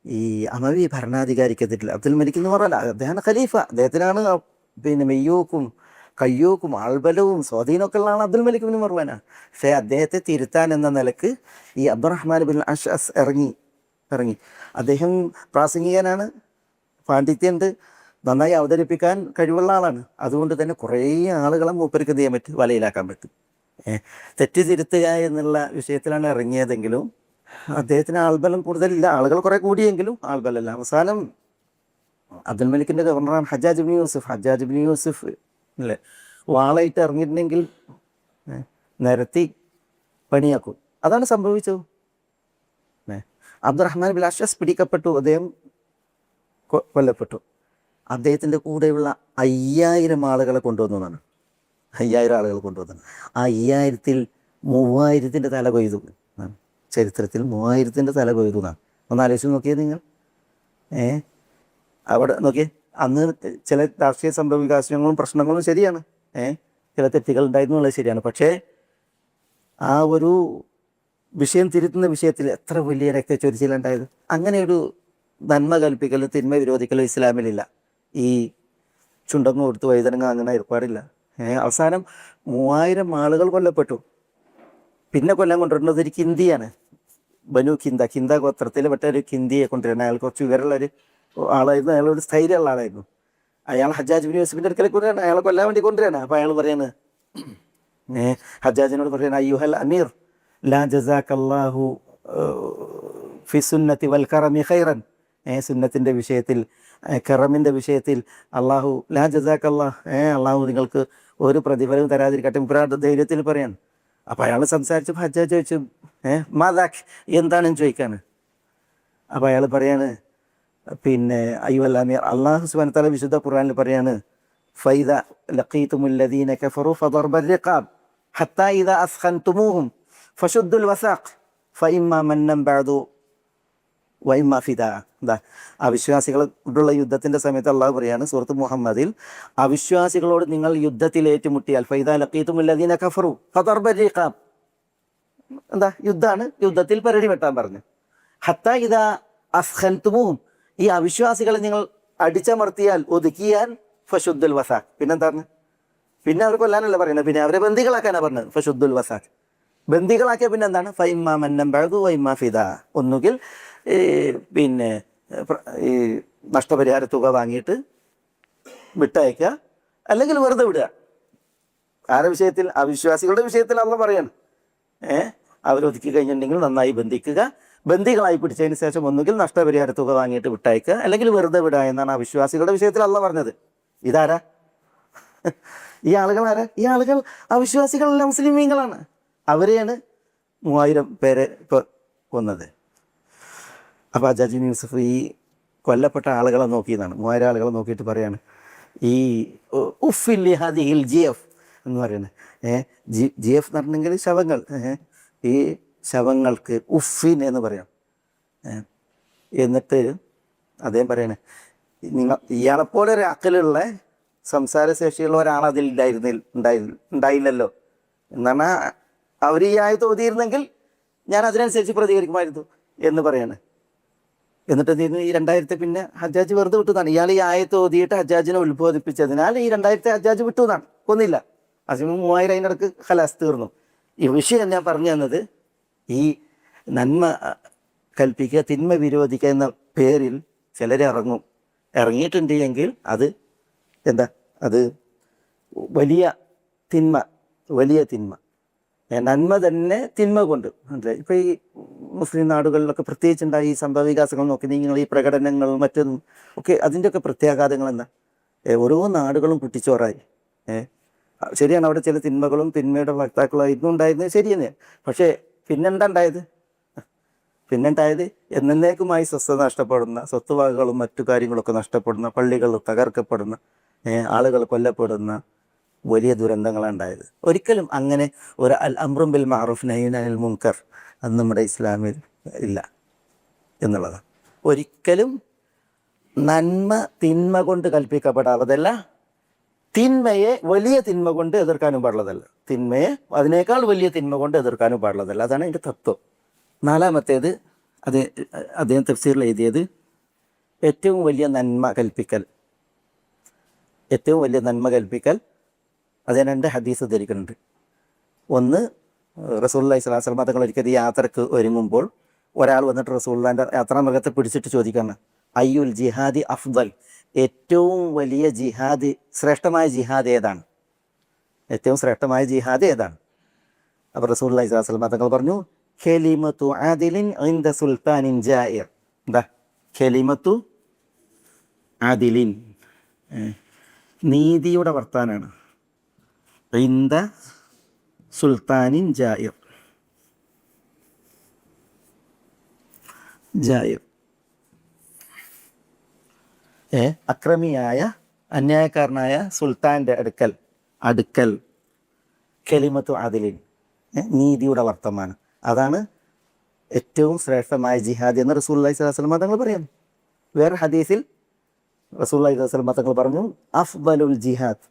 ഈ അമവി ഭരണാധികാരിക്കെതിരില്ല. അബ്ദുൽ മലിക് എന്ന് പറഞ്ഞാൽ അദ്ദേഹമാണ് ഖലീഫ, അദ്ദേഹത്തിനാണ് പിന്നെ മെയ്യൂക്കും കയ്യൂക്കും ആൾബലവും സ്വാധീനമൊക്കെ ഉള്ളതാണ് അബ്ദുൽ മലിക് ബിൻ മർവാനാണ്. പക്ഷേ അദ്ദേഹത്തെ തിരുത്താൻ എന്ന നിലക്ക് ഈ അബ്ദുറഹ്മാൻ ബിൻ അഷ്അസ് ഇറങ്ങി. അദ്ദേഹം പ്രാസംഗികനാണ്, പാണ്ഡിത്യമുണ്ട്, നന്നായി അവതരിപ്പിക്കാൻ കഴിവുള്ള ആളാണ്. അതുകൊണ്ട് തന്നെ കുറേ ആളുകളെ മൂപ്പർക്ക് എന്ത് ചെയ്യാൻ പറ്റും? വലയിലാക്കാൻ പറ്റും. തെറ്റ് തിരുത്തുക എന്നുള്ള വിഷയത്തിലാണ് ഇറങ്ങിയതെങ്കിലും അദ്ദേഹത്തിന് ആൾബലം കൂടുതലില്ല. ആളുകൾ കുറെ കൂടിയെങ്കിലും ആൾബലമല്ല. അവസാനം അബ്ദുൽ മലിക്കിൻ്റെ ഗവർണറാണ് ഹജ്ജാജ് ഇബ്നു യൂസുഫ് അല്ലേ, വാളായിട്ട് ഇറങ്ങിയിട്ടുണ്ടെങ്കിൽ നിരത്തി പണിയാക്കും. അതാണ് സംഭവിച്ചത്. അബ്ദുറഹ്മാൻ ബിൻ അഷ്അസ് പിടിക്കപ്പെട്ടു, അദ്ദേഹം കൊല്ലപ്പെട്ടു. അദ്ദേഹത്തിൻ്റെ കൂടെയുള്ള 5000 ആളുകളെ കൊണ്ടുവന്നതാണ്. 5000 ആളുകൾ കൊണ്ടുവന്നത്. ആ 5000-ൽ 3000-ൻ്റെ തല കൊയ്തു. ചരിത്രത്തിൽ 3000-ൻ്റെ തല കൊയ്തു എന്നാണ്. ഒന്ന് ആലോചിച്ച് നോക്കിയേ നിങ്ങൾ. അവിടെ നോക്കിയേ, അന്ന് ചില രാഷ്ട്രീയ സംഭവ വികാസങ്ങളും പ്രശ്നങ്ങളും ശരിയാണ്, ചില തെറ്റുകൾ ഉണ്ടായിരുന്നു എന്നുള്ളത് ശരിയാണ്. പക്ഷേ ആ ഒരു വിഷയം തിരുത്തുന്ന വിഷയത്തിൽ എത്ര വലിയ രക്തച്ചൊരിച്ചിലുണ്ടായത്. അങ്ങനെ ഒരു നന്മ കൽപ്പിക്കലും തിന്മ വിരോധിക്കലും ഇസ്ലാമിലില്ല. ഈ ചുണ്ടങ്ങ് കൊടുത്ത് വൈതനങ്ങ അങ്ങനെ ഏർപ്പാടില്ല. അവസാനം 3000 ആളുകൾ കൊല്ലപ്പെട്ടു. പിന്നെ കൊല്ലം കൊണ്ടുവരുന്നത് ഒരു കിന്തിയാണ്, ബനു കിന്ത ഗോത്രത്തിൽ പെട്ട ഒരു കിന്തിയെ കൊണ്ടുവരുന്നത്. അയാൾ കുറച്ച് വിവരമുള്ളൊരു ആളായിരുന്നു, അയാളൊരു സ്ഥൈര്യമുള്ള ആളായിരുന്നു. അയാൾ ഹജ്ജാജ് ബിൻ യൂസുഫിൻ്റെ അടുക്കലേക്ക് കൊണ്ടുവരാണ്, അയാളെ കൊല്ലാൻ വേണ്ടി കൊണ്ടുവരാണ്. അപ്പോൾ അയാൾ പറയാണ്, ഹജ്ജാജിനോട് പറയാണ്, അയ്യുഹൽ അമീർ ലാ ജസാക്കല്ലാഹു ഫി സുന്നത്തി വൽ കറമി ഖൈറൻ. സുന്നത്തിൻ്റെ വിഷയത്തിൽ, കറമിൻ്റെ വിഷയത്തിൽ അള്ളാഹു ലാ ജസാക്കല്ലാഹ്, അള്ളാഹു നിങ്ങൾക്ക് ഒരു പ്രതിഫലവും തരാതിരിക്കട്ടെ. മുപ്പരാട് ധൈര്യത്തിൽ പറയാണ്. അപ്പോൾ അയാൾ സംസാരിച്ചപ്പോൾ ഹജ്ജാജ് ചോദിച്ചു, മാതാഖ് എന്താണെന്ന് ചോദിക്കാണ്. അപ്പോൾ അയാൾ പറയാണ്, പിന്നെ അയ്യുഹൽ അമീർ, അള്ളാഹു സുബ്ഹാനഹു വ തആല വിശുദ്ധ ഖുർആനിൽ പറയാണ്, ഫൈദ ലഖീതുമുല്ലദീന കഫറു ഫദർബർ റിഖാബ് ഹത്താ ഇദാ അസ്ഖൻതുമൂഹും ഫശുദ്ദുൽ വസാഖ് ഫഇമ്മാ മന്നൻ ബഅദു വഇമ്മാ ഫിദാ. എന്താ, അവിശ്വാസികളോടുള്ള യുദ്ധത്തിൻ്റെ സമയത്ത് അള്ളാഹു പറയാണ് സൂറത്ത് മുഹമ്മദിൽ, അവിശ്വാസികളോട് നിങ്ങൾ യുദ്ധത്തിൽ ഏറ്റുമുട്ടിയാൽ ഫൈദാ ലഖീതുമുല്ലദീന കഫറു ഫദർബർ റിഖാബ്, എന്താ, യുദ്ധമാണ്, യുദ്ധത്തിൽ പരടി വെട്ടാൻ പറഞ്ഞു. ഹത്താ ഇദാ അസ്ഖൻതുമൂഹും, ഈ അവിശ്വാസികളെ നിങ്ങൾ അടിച്ചമർത്തിയാൽ, ഒതുക്കിയാൽ, ഫശുദ്ദുൽ വസാഖ്, പിന്നെന്താണ്, പിന്നെ അവർ കൊല്ലാനല്ല പറയുന്നത്, പിന്നെ അവരെ ബന്ദികളാക്കാനാണ് പറഞ്ഞത്, ഫശുദ്ദുൽ വസാഖ്. ബന്ദികളാക്കിയ പിന്നെ എന്താണ് ഫൈമ മന്നം ബഅദു വൈമ ഫിദ, ഒന്നുകിൽ ഈ പിന്നെ ഈ നഷ്ടപരിഹാര തുക വാങ്ങിയിട്ട് വിട്ടയക്കുക, അല്ലെങ്കിൽ വെറുതെ വിടുക. ആരുടെ വിഷയത്തിൽ? അവിശ്വാസികളുടെ വിഷയത്തിൽ അള്ളാഹ് പറയാണ്, അവരൊതുക്കി കഴിഞ്ഞിട്ടുണ്ടെങ്കിൽ നന്നായി ബന്ധിക്കുക, ബന്ദികളായി പിടിച്ചതിന് ശേഷം ഒന്നുകിൽ നഷ്ടപരിഹാര തുക വാങ്ങിയിട്ട് വിട്ടയക്കുക, അല്ലെങ്കിൽ വെറുതെ വിടുക എന്നാണ് അവിശ്വാസികളുടെ വിഷയത്തിൽ അള്ളാഹ് പറഞ്ഞത്. ഇതാരാ? ഈ ആളുകൾ ആരാ? ഈ ആളുകൾ അവിശ്വാസികളല്ല, മുസ്ലിമീങ്ങളാണ്. അവരെയാണ് 3000 പേരെ ഇപ്പോൾ കൊന്നത്. അപ്പോൾ ഹജ്ജാജ് ബിൻ യൂസഫ് ഈ കൊല്ലപ്പെട്ട ആളുകളെ നോക്കിയതാണ്, 3000 ആളുകളെ നോക്കിയിട്ട് പറയാണ്, ഈ ഉഫിൽ ഹാദിഹിൽ ജിഎഫ് എന്ന് പറയുന്നത്, ജിഎഫ് എന്ന് പറഞ്ഞെങ്കിൽ ശവങ്ങൾ, ഈ ശവങ്ങൾക്ക് ഉഫിൻ എന്ന് പറയാം. എന്നിട്ട് അദ്ദേഹം പറയണേ, ഇയാളെപ്പോലെ ഒരു അക്കലുള്ള സംസാരശേഷിയുള്ള ഒരാളതിൽ ഉണ്ടായില്ലല്ലോ എന്നാണ്. അവർ ഈ ആയത്ത് ഓതിയിരുന്നെങ്കിൽ ഞാൻ അതിനനുസരിച്ച് പ്രതികരിക്കുമായിരുന്നു എന്ന് പറയാണ്. എന്നിട്ട് എന്ത് ചെയ്യുന്നു? ഈ 2000 പിന്നെ ഹജ്ജാജ് വെറുതെ വിട്ടുന്നാണ്. ഇയാൾ ഈ ആയത്ത് ഓതിയിട്ട് ഹജ്ജാജിനെ ഉത്ബോധിപ്പിച്ചതിനാൽ ഈ 2000 ഹജ്ജാജ് വിട്ടു എന്നാണ്, കൊന്നില്ല. അതിന് 3000 അതിനിടക്ക് ഖലാസ് തീർന്നു. ഈ വിഷയം ഞാൻ പറഞ്ഞു തന്നത്, ഈ നന്മ കൽപ്പിക്കുക തിന്മ വിരോധിക്കുക എന്ന പേരിൽ ചിലർ ഇറങ്ങിയിട്ടുണ്ട് എങ്കിൽ അത് എന്താ? അത് വലിയ തിന്മ. നന്മ തന്നെ തിന്മ കൊണ്ട്. മനസ്സിലായി? ഇപ്പോൾ ഈ മുസ്ലിം നാടുകളിലൊക്കെ പ്രത്യേകിച്ചുണ്ടായി ഈ സംഭവ വികാസങ്ങൾ നോക്കി നിങ്ങൾ ഈ പ്രകടനങ്ങളും മറ്റും ഒക്കെ അതിൻ്റെയൊക്കെ പ്രത്യാഘാതങ്ങൾ എന്താ? ഓരോ നാടുകളും കുട്ടിച്ചോറായി. ശരിയാണ്, അവിടെ ചില തിന്മകളും തിന്മയുടെ വക്താക്കളും ഇന്നും ഉണ്ടായിരുന്നത് ശരി തന്നെയാണ്. പക്ഷേ പിന്നെന്താ ഉണ്ടായത്? എന്നേക്കുമായി സ്വസ്ഥത നഷ്ടപ്പെടുന്ന, സ്വത്തുവകകളും മറ്റു കാര്യങ്ങളൊക്കെ നഷ്ടപ്പെടുന്ന, പള്ളികൾ തകർക്കപ്പെടുന്ന, ആളുകൾ കൊല്ലപ്പെടുന്ന വലിയ ദുരന്തങ്ങളാണ് ഉണ്ടായത്. ഒരിക്കലും അങ്ങനെ ഒരു അൽ അംറും ബിൽ മഅറൂഫ് നഹ്യുൻ അനിൽ മുൻകർ അത് നമ്മുടെ ഇസ്ലാമിൽ ഇല്ല എന്നുള്ളതാണ്. ഒരിക്കലും നന്മ തിന്മ കൊണ്ട് കൽപ്പിക്കപ്പെടാത്തതല്ല, തിന്മയെ വലിയ തിന്മ കൊണ്ട് എതിർക്കാനും പാടുള്ളതല്ല, തിന്മയെ അതിനേക്കാൾ വലിയ തിന്മ കൊണ്ട് എതിർക്കാനും പാടുള്ളതല്ല. അതാണ് അതിൻ്റെ തത്വം. 4-മത്തേത് അദ്ദേഹം തഫ്സീറിൽ എഴുതിയത് ഏറ്റവും വലിയ നന്മ കൽപ്പിക്കൽ അതിന് 2 ഹദീസ് ധരിക്കുന്നുണ്ട്. ഒന്ന്, റസൂലുള്ളാഹി സ്വല്ലല്ലാഹു അലൈഹി വസല്ലം തങ്ങൾ ഒരിക്കൽ യാത്രക്ക് ഒരുങ്ങുമ്പോൾ ഒരാൾ വന്നിട്ട് റസൂലുള്ളാഹിൻ്റെ യാത്രാമൃഗത്തെ പിടിച്ചിട്ട് ചോദിക്കണം, അയ്യുൽ ജിഹാദി അഫ്ദൽ, ഏറ്റവും വലിയ ജിഹാദ്, ശ്രേഷ്ഠമായ ജിഹാദ് ഏതാണ്? അപ്പോൾ റസൂലുള്ളാഹി സ്വല്ലല്ലാഹു അലൈഹി വസല്ലം തങ്ങൾ പറഞ്ഞു, ഖലിമത്തു ആദിലിൻ ഇൻദ സുൽത്താനിൻ ജായിർ. എന്താ ഖലിമത്തു ആദിലിൻ? നീതിയുടെ വർത്താനാണ്. ഇൻദ സുൽത്താനിൻ ജായിർ. അക്രമിയായ അന്യായക്കാരനായ സുൽത്താൻ്റെ അടുക്കൽ കലിമത്തു ആദിലിൻ, നീതിയുടെ വർത്തമാനം, അതാണ് ഏറ്റവും ശ്രേഷ്ഠമായ ജിഹാദ് എന്ന് റസൂലുള്ളാഹി സ്വല്ലല്ലാഹു അലൈഹി വസല്ലം തങ്ങൾ പറയുന്നു. വേറെ ഹദീസിൽ റസൂലുള്ളാഹി സ്വല്ലല്ലാഹു അലൈഹി വസല്ലം തങ്ങൾ പറഞ്ഞു, അഫ്ദലുൽ ജിഹാദ്,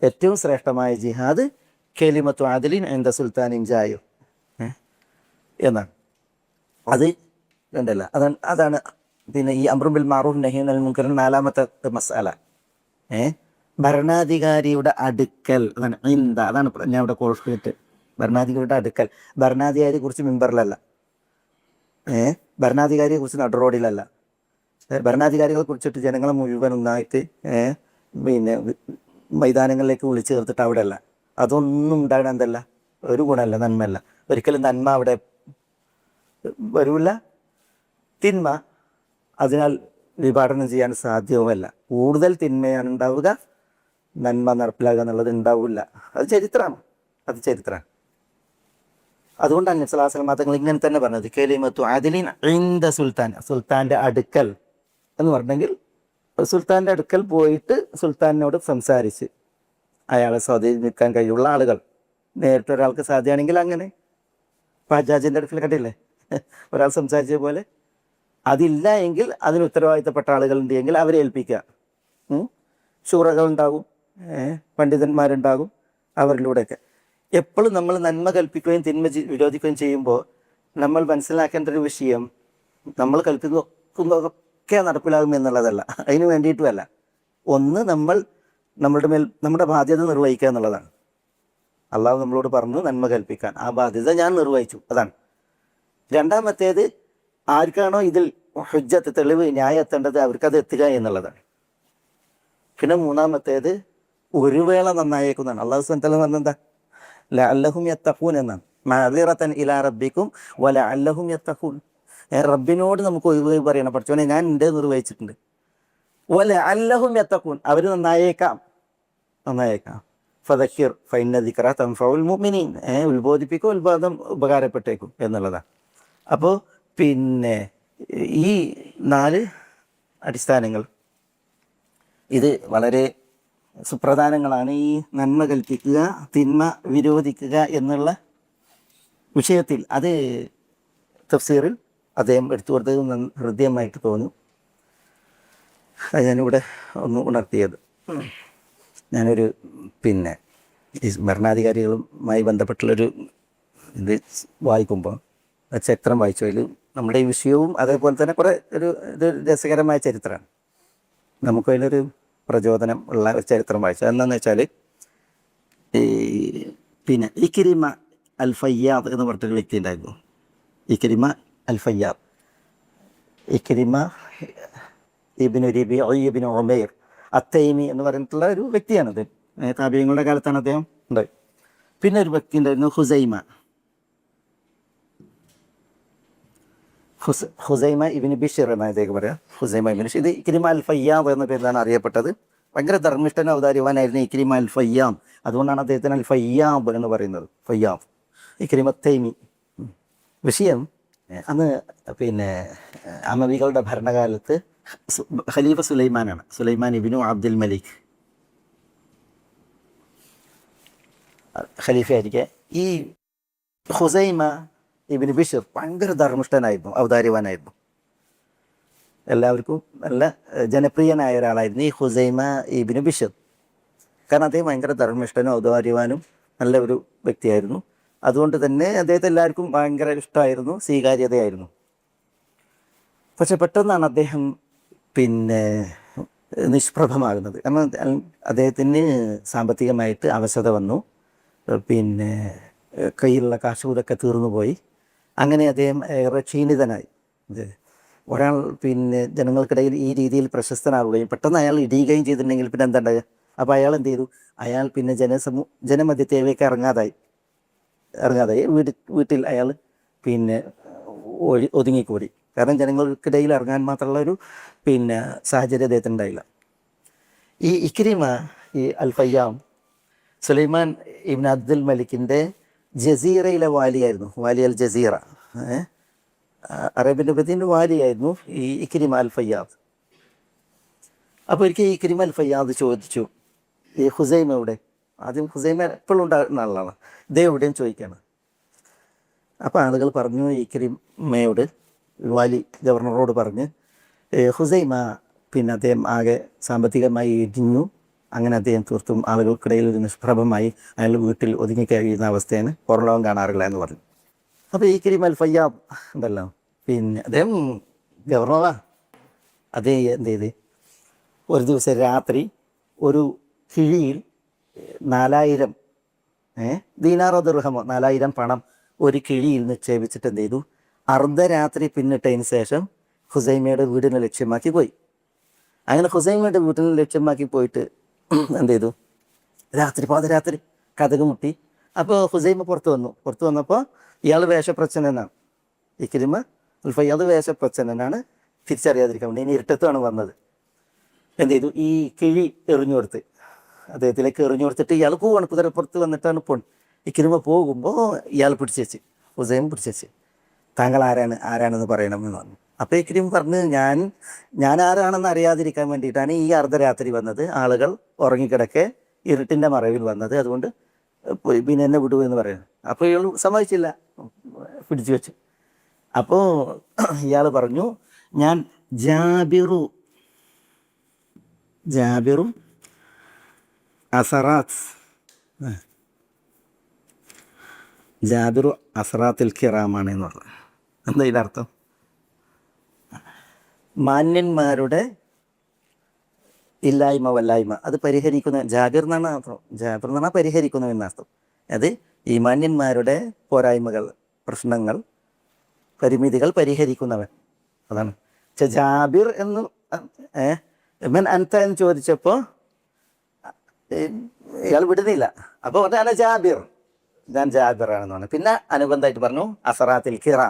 ഏറ്റവും ശ്രേഷ്ഠമായ ജിഹാദ് കലിമത്തു ആദിലിൻ ഇൻദ സുൽത്താനിൻ ജായിർ എന്നാണ്. അത് കണ്ടല്ല, അതാണ് പിന്നെ ഈ അംറും ബിൽ മഅറൂഫ് നഹ്യുൻ അനിൽ മുൻകർ 4-മത്തെ മസ്അല. ഭരണാധികാരിയുടെ അടുക്കൽ, അതാണ് ഞാൻ ഇവിടെ കോഴ്സ്. ഭരണാധികാരിയുടെ അടുക്കൽ, ഭരണാധികാരിയെ കുറിച്ച് മിമ്പറിലല്ല, ഭരണാധികാരിയെ കുറിച്ച് നടുറോഡിലല്ല, ഭരണാധികാരികളെ കുറിച്ചിട്ട് ജനങ്ങളെ മുഴുവൻ ഒന്നായിട്ട് പിന്നെ മൈതാനങ്ങളിലേക്ക് വിളിച്ചു ചേർത്തിട്ട് അവിടെ അല്ല. അതൊന്നും ഉണ്ടാകണ എന്തല്ല, ഒരു ഗുണമല്ല, നന്മയല്ല. ഒരിക്കലും നന്മ അവിടെ വരില്ല, തിന്മ അതിനാൽ വിഭാടനം ചെയ്യാൻ സാധ്യവുമല്ല. കൂടുതൽ തിന്മയാണ് ഉണ്ടാവുക, നന്മ നടപ്പിലാക്കുക എന്നുള്ളത് ഉണ്ടാവില്ല. അത് ചരിത്രമാണ്. അതുകൊണ്ടാണ് നബി സ്വല്ലല്ലാഹു അലൈഹി വസല്ലം തങ്ങൾ ഇങ്ങനെ തന്നെ പറഞ്ഞത്, കലിമത്തു ആദിലിൻ ഇൻദ സുൽത്താൻ, സുൽത്താൻ്റെ അടുക്കൽ എന്ന് പറഞ്ഞെങ്കിൽ സുൽത്താൻ്റെ അടുക്കൽ പോയിട്ട് സുൽത്താനോട് സംസാരിച്ച് അയാളെ സ്വാധീനിക്കാൻ കഴിയുള്ള ആളുകൾ. നേരിട്ട് ഒരാൾക്ക് സാധ്യമാണെങ്കിൽ അങ്ങനെ. ഹജ്ജാജിൻ്റെ അടുക്കൽ കണ്ടില്ലേ ഒരാൾ സംസാരിച്ച പോലെ. അതില്ല എങ്കിൽ അതിന് ഉത്തരവാദിത്തപ്പെട്ട ആളുകളുണ്ട് എങ്കിൽ അവരെ ഏൽപ്പിക്കുക. ശൂറകളുണ്ടാകും, പണ്ഡിതന്മാരുണ്ടാകും, അവരിലൂടെയൊക്കെ. എപ്പോഴും നമ്മൾ നന്മ കൽപ്പിക്കുകയും തിന്മ വിരോധിക്കുകയും ചെയ്യുമ്പോൾ നമ്മൾ മനസ്സിലാക്കേണ്ട ഒരു വിഷയം, നമ്മൾ കൽപ്പിക്കുന്നതൊക്കെ നടപ്പിലാകും എന്നുള്ളതല്ല, അതിന് വേണ്ടിയിട്ടുമല്ല. ഒന്ന്, നമ്മുടെ ബാധ്യത നിർവഹിക്കുക എന്നുള്ളതാണ്. അള്ളാഹു നമ്മളോട് പറഞ്ഞു നന്മ കൽപ്പിക്കാൻ, ആ ബാധ്യത ഞാൻ നിർവഹിച്ചു. അതാണ്. രണ്ടാമത്തേത്, ആർക്കാണോ ഇതിൽ ഹുജ്ജത്ത് തെളിവ് ന്യായം എത്തേണ്ടത് അവർക്കത് എത്തുക എന്നുള്ളതാണ്. പിന്നെ മൂന്നാമത്തേത്, ഒരു വേള നന്നായേക്കുന്നതാണ്. അള്ളാഹു സുബ്ഹാനഹു വ തആല പറഞ്ഞെന്താ, ലഅല്ലഹും യത്തഖൂൻ എന്നാണ്. മഅദിറതൻ ഇലാ റബ്ബിക്കും വലഅല്ലഹും യത്തഖൂൻ. റബ്ബിനോട് നമുക്ക് ഒഴിവ് പറയണം, പഠിച്ചോനെ ഞാൻ എൻ്റെ നിർവഹിച്ചിട്ടുണ്ട്, വലഅല്ലഹും യത്തഖൂൻ, അവർ നന്നായേക്കാം. ഫദക്കിർ ഫഇന്ന ദിക്റ തൻഫഉൽ മുഅ്മിനീൻ, ഉത്ബോധിപ്പിക്കും, ഉത്ബോധം ഉപകാരപ്പെട്ടേക്കും എന്നുള്ളതാണ്. അപ്പോൾ പിന്നെ ഈ 4 അടിസ്ഥാനങ്ങൾ ഇത് വളരെ സുപ്രധാനങ്ങളാണ്. ഈ നന്മ കൽപ്പിക്കുക, തിന്മ വിരോധിക്കുക എന്നുള്ള വിഷയത്തിൽ. അത് തഫ്സീറിൽ അദ്ദേഹം എടുത്തു കൊടുത്തത് ഹൃദയമായിട്ട് തോന്നി. അത് ഞാനിവിടെ ഒന്ന് ഉണർത്തിയത്. ഞാനൊരു പിന്നെ ഈ ഭരണാധികാരികളുമായി ബന്ധപ്പെട്ടുള്ളൊരു ഇത് വായിക്കുമ്പോൾ ചരിത്രം വായിച്ചു. അതിൽ നമ്മുടെ ഈ വിഷയവും അതേപോലെ തന്നെ കുറേ ഇത് രസകരമായ ചരിത്രമാണ്. നമുക്കതിലൊരു പ്രചോദനം ഉള്ള ഒരു ചരിത്രം വായിച്ചു. അതെന്താണെന്ന് വെച്ചാൽ, ഈ പിന്നെ ഇക്രിമ അൽ ഫയ്യാദ് എന്ന് പറഞ്ഞിട്ടൊരു വ്യക്തി ഉണ്ടായിരുന്നു. ഇക്രിമ അൽ ഫയ്യാദ്, ഇക്രിമ ഇബ്നു റബീഅ ഇബ്നു ഉമൈർ അത്തൈമി എന്ന് പറഞ്ഞിട്ടുള്ള ഒരു വ്യക്തിയാണത്. താബിഈങ്ങളുടെ കാലത്താണ് അദ്ദേഹം ഉണ്ട്. പിന്നെ ഒരു വ്യക്തി ഉണ്ടായിരുന്നു, ഹുസൈമ ഇബ്നു ബിശ്ർ എന്നാണ് ഇദ്ദേഹം പറയാം. ഹുസൈമ ഇബ്നു ബിശ്ർ. ഇത് ഇക്രിമ അൽ ഫയ്യാദ് എന്ന പേരിലാണ് അറിയപ്പെട്ടത്. ഭയങ്കര ധർമ്മിഷ്ഠന ഔദാര്യവാനായിരുന്നു ഇക്രിമ അൽ ഫയ്യാം. അതുകൊണ്ടാണ് അദ്ദേഹത്തിന് അൽ ഫയ്യാബ് എന്ന് പറയുന്നത്. ഫയ്യാബ് ഇക്രിമ തൈമി. വിഷയം, അന്ന് പിന്നെ അമവികളുടെ ഭരണകാലത്ത് ഖലീഫ സുലൈമാനാണ്, സുലൈമാൻ ഇബ്നു അബ്ദുൽ മലിക് ഖലീഫയായിരിക്കെ. ഈ ഹുസൈമ ഇബ്നു ബിശ്ർ ഭയങ്കര ധർമ്മിഷ്ഠനായിരുന്നു, ഔദാര്യവാനായിരുന്നു, എല്ലാവർക്കും നല്ല ജനപ്രിയനായ ഒരാളായിരുന്നു ഈ ഹുസൈമ ഇബ്നു ബിശ്ർ. കാരണം അദ്ദേഹം ഭയങ്കര ധർമ്മിഷ്ഠനും ഔദാര്യവാനും നല്ല ഒരു വ്യക്തിയായിരുന്നു. അതുകൊണ്ട് തന്നെ അദ്ദേഹത്തെ എല്ലാവർക്കും ഭയങ്കര ഇഷ്ടമായിരുന്നു, സ്വീകാര്യതയായിരുന്നു. പക്ഷെ പെട്ടെന്നാണ് അദ്ദേഹം പിന്നെ നിഷ്പ്രഭമാകുന്നത്. കാരണം അദ്ദേഹത്തിന് സാമ്പത്തികമായിട്ട് അവശത വന്നു. പിന്നെ കയ്യിലുള്ള കാശുകൂടൊക്കെ തീർന്നുപോയി. അങ്ങനെ അദ്ദേഹം ഏറെ ക്ഷീണിതനായി. ഒരാൾ പിന്നെ ജനങ്ങൾക്കിടയിൽ ഈ രീതിയിൽ പ്രശസ്തനാവുകയും പെട്ടെന്ന് അയാൾ ഇടിയുകയും ചെയ്തിട്ടുണ്ടെങ്കിൽ പിന്നെ എന്താ ഉണ്ടാകുക? അപ്പോൾ അയാൾ എന്ത് ചെയ്തു? അയാൾ പിന്നെ ജനമധ്യത്തിലേക്ക് ഇറങ്ങാതായി. വീട്ടിൽ അയാൾ പിന്നെ ഒതുങ്ങിക്കൂടി. കാരണം ജനങ്ങൾക്കിടയിൽ ഇറങ്ങാൻ മാത്രമുള്ള ഒരു പിന്നെ സാഹചര്യം അദ്ദേഹത്തിന് ഉണ്ടായില്ല. ഈ ഇക്രിമ ഈ al Fayyam Sulaiman ibn Abdul മലിക്കിൻ്റെ ജസീറയിലെ വാലിയായിരുന്നു. വാലി അൽ ജസീറ, അറേബ്യൻ ഉപദ്വീപിൻ്റെ വാലിയായിരുന്നു ഈ ഇക്രിമ അൽ ഫയ്യാദ്. അപ്പോൾ ഒരിക്കൽ ഈ ഇക്രിമ അൽ ഫയ്യാദ് ചോദിച്ചു, ഈ ഹുസൈമ എവിടെ? ആദ്യം ഹുസൈമ എപ്പോഴും ഉണ്ടാകുന്ന ആളാണ്, ഇതേ എവിടെയും ചോദിക്കുകയാണ്. അപ്പോൾ ആളുകൾ പറഞ്ഞു, ഇക്രിമയോട്, വാലി ഗവർണറോട് പറഞ്ഞ്, ഹുസൈമ പിന്നെ അദ്ദേഹം ആകെ സാമ്പത്തികമായി ഇടിഞ്ഞു, അങ്ങനെ അദ്ദേഹം തീർത്തും ആളുകൾക്കിടയിൽ ഒരു നിഷ്പ്രഭമായി അയാൾ വീട്ടിൽ ഒതുങ്ങി കഴിയുന്ന അവസ്ഥയാണ്, പുറം ലോകം കാണാറില്ല എന്ന് പറഞ്ഞു. അപ്പോൾ ഇക്രിമ അൽ ഫയ്യാദ് ഉണ്ടല്ലോ, പിന്നെ അദ്ദേഹം ഗവർണറാ. അതേ എന്ത് ചെയ്ത്, ഒരു ദിവസം രാത്രി ഒരു കിഴിയിൽ 4000 ദീനാറോ ദിർഹമോ 4000 പണം ഒരു കിഴിയിൽ നിക്ഷേപിച്ചിട്ട് എന്ത് ചെയ്തു, അർദ്ധരാത്രി പിന്നിട്ടതിന് ശേഷം ഹുസൈമയുടെ വീടിനെ ലക്ഷ്യമാക്കി പോയി. അങ്ങനെ ഹുസൈമയുടെ വീട്ടിനെ ലക്ഷ്യമാക്കി പോയിട്ട് എന്ത് ചെയ്തു, പാതിരാത്രി കതക് മുട്ടി. അപ്പോൾ ഹുസൈമ പുറത്ത് വന്നപ്പോൾ ഇയാൾ വേഷപ്രച്ഛന്നനാണ്, ഇക്രിമ അൽ ഫയ്യാദ് വേഷപ്രച്ഛന്നനാണ്, തിരിച്ചറിയാതിരിക്കാൻ വേണ്ടി. ഇനി ഇരുട്ടത്താണ് വന്നത്. എന്ത് ചെയ്തു, ഈ കിഴി എറിഞ്ഞു കൊടുത്ത് അദ്ദേഹത്തിലേക്ക് എറിഞ്ഞു കൊടുത്തിട്ട് ഇയാൾ പോവാണ്, കുതിരപ്പുറത്ത് വന്നിട്ടാണ് ഇക്രിമ പോകുമ്പോൾ ഇയാൾ ഹുസൈമ പിടിച്ചു, താങ്കൾ ആരാണെന്ന് പറയണമെന്ന് പറഞ്ഞു. അപ്പോൾ ഇക്രിമ പറഞ്ഞ്, ഞാൻ ആരാണെന്ന് അറിയാതിരിക്കാൻ വേണ്ടിയിട്ടാണ് ഈ അർദ്ധരാത്രി വന്നത്, ആളുകൾ ഉറങ്ങിക്കിടക്കെ ഇരുട്ടിൻ്റെ മറവിൽ വന്നത്, അതുകൊണ്ട് പിന്നെ എന്നെ വിടൂ എന്ന് പറയുന്നത്. അപ്പോൾ ഇയാൾ സമ്മതിച്ചില്ല, പിടിച്ചു വെച്ചു. അപ്പോൾ ഇയാൾ പറഞ്ഞു, ഞാൻ ജാബിറു അസറാത്തിൽ കിറാമാണ് എന്ന് പറഞ്ഞു. എന്താ ഇതിനർത്ഥം? മാന്യന്മാരുടെ ഇല്ലായ്മ വല്ലായ്മ അത് പരിഹരിക്കുന്ന ജാബിർ എന്നാണ് അർത്ഥം. ജാബിർ എന്ന് പറഞ്ഞാൽ പരിഹരിക്കുന്നു എന്നർത്ഥം. അത് ഈമാന്യന്മാരുടെ പോരായ്മകൾ, പ്രശ്നങ്ങൾ, പരിമിതികൾ പരിഹരിക്കുന്നവൻ. അതാണ്. ജാബിർ എന്ന് മൻ അൻത എന്ന് ചോദിച്ചപ്പോൾ ഇയാൾ വിടുന്നില്ല. അപ്പോൾ പറഞ്ഞാൽ ജാബിർ, ഞാൻ ജാബിറാണെന്ന് പറഞ്ഞു. പിന്നെ അനുബന്ധമായിട്ട് പറഞ്ഞു അസറാത്തിൽ കിറ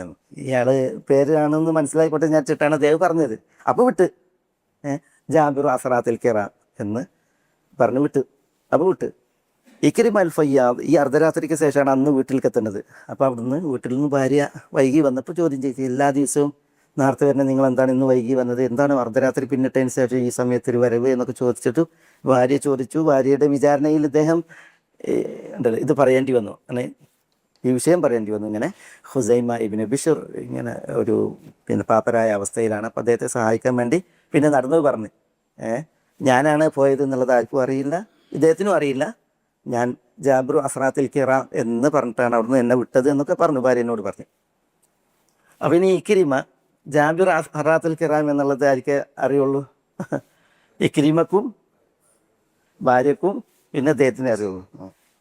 എന്ന്. ഇയാൾ പേരാണെന്ന് മനസ്സിലായിക്കോട്ടെ ഞാൻ ചിട്ടാണ് ദേവ് പറഞ്ഞത്. അപ്പോൾ വിട്ട് ജാബിർ അസറാത്തിൽ കിറ എന്ന് പറഞ്ഞു വിട്ട്. അപ്പോൾ വിട്ട്. ഇക്രിം അൽ ഫയ്യാദ് ഈ അർദ്ധരാത്രിക്ക് ശേഷമാണ് അന്ന് വീട്ടിലേക്ക് എത്തുന്നത്. അപ്പോൾ അവിടുന്ന് വീട്ടിൽ നിന്ന് ഭാര്യ വൈകി വന്നപ്പോൾ ചോദ്യം ചെയ്തു, എല്ലാ ദിവസവും നേരത്തെ വരുന്ന നിങ്ങൾ എന്താണ് ഇന്ന് വൈകി വന്നത്, എന്താണ് അർദ്ധരാത്രി പിന്നിട്ടതിന് ശേഷം ഈ സമയത്ത് വരവ് എന്നൊക്കെ ചോദിച്ചിട്ട് ഭാര്യ ചോദിച്ചു. ഭാര്യയുടെ വിചാരണയിൽ ഇദ്ദേഹം ഉണ്ടല്ലോ ഇത് പറയേണ്ടി വന്നു, അങ്ങനെ ഈ വിഷയം പറയേണ്ടി വന്നു. ഇങ്ങനെ ഹുസൈമ ഇബ്നു ബിശ്ർ ഇങ്ങനെ ഒരു പാപ്പരായ അവസ്ഥയിലാണ്. അപ്പോൾ അദ്ദേഹത്തെ സഹായിക്കാൻ വേണ്ടി പിന്നെ നടന്നു പറഞ്ഞു, ഞാനാണ് പോയത് എന്നുള്ളത് ആർക്കും അറിയില്ല, ഇദ്ദേഹത്തിനും അറിയില്ല, ഞാൻ ജാബിർ അസ്റാത്തിൽ കിറ എന്ന് പറഞ്ഞിട്ടാണ് അവിടുന്ന് എന്നെ വിട്ടത് എന്നൊക്കെ പറഞ്ഞു, ഭാര്യനോട് പറഞ്ഞു. അപ്പം ഇനി ഇക്രിമ ജാബിർ അസ്റാത്തിൽ കിറാം എന്നുള്ളത് ആർക്ക് അറിയുള്ളൂ? ഇക്രിമക്കും ഭാര്യക്കും പിന്നെ അദ്ദേഹത്തിനെ അറിയുള്ളൂ.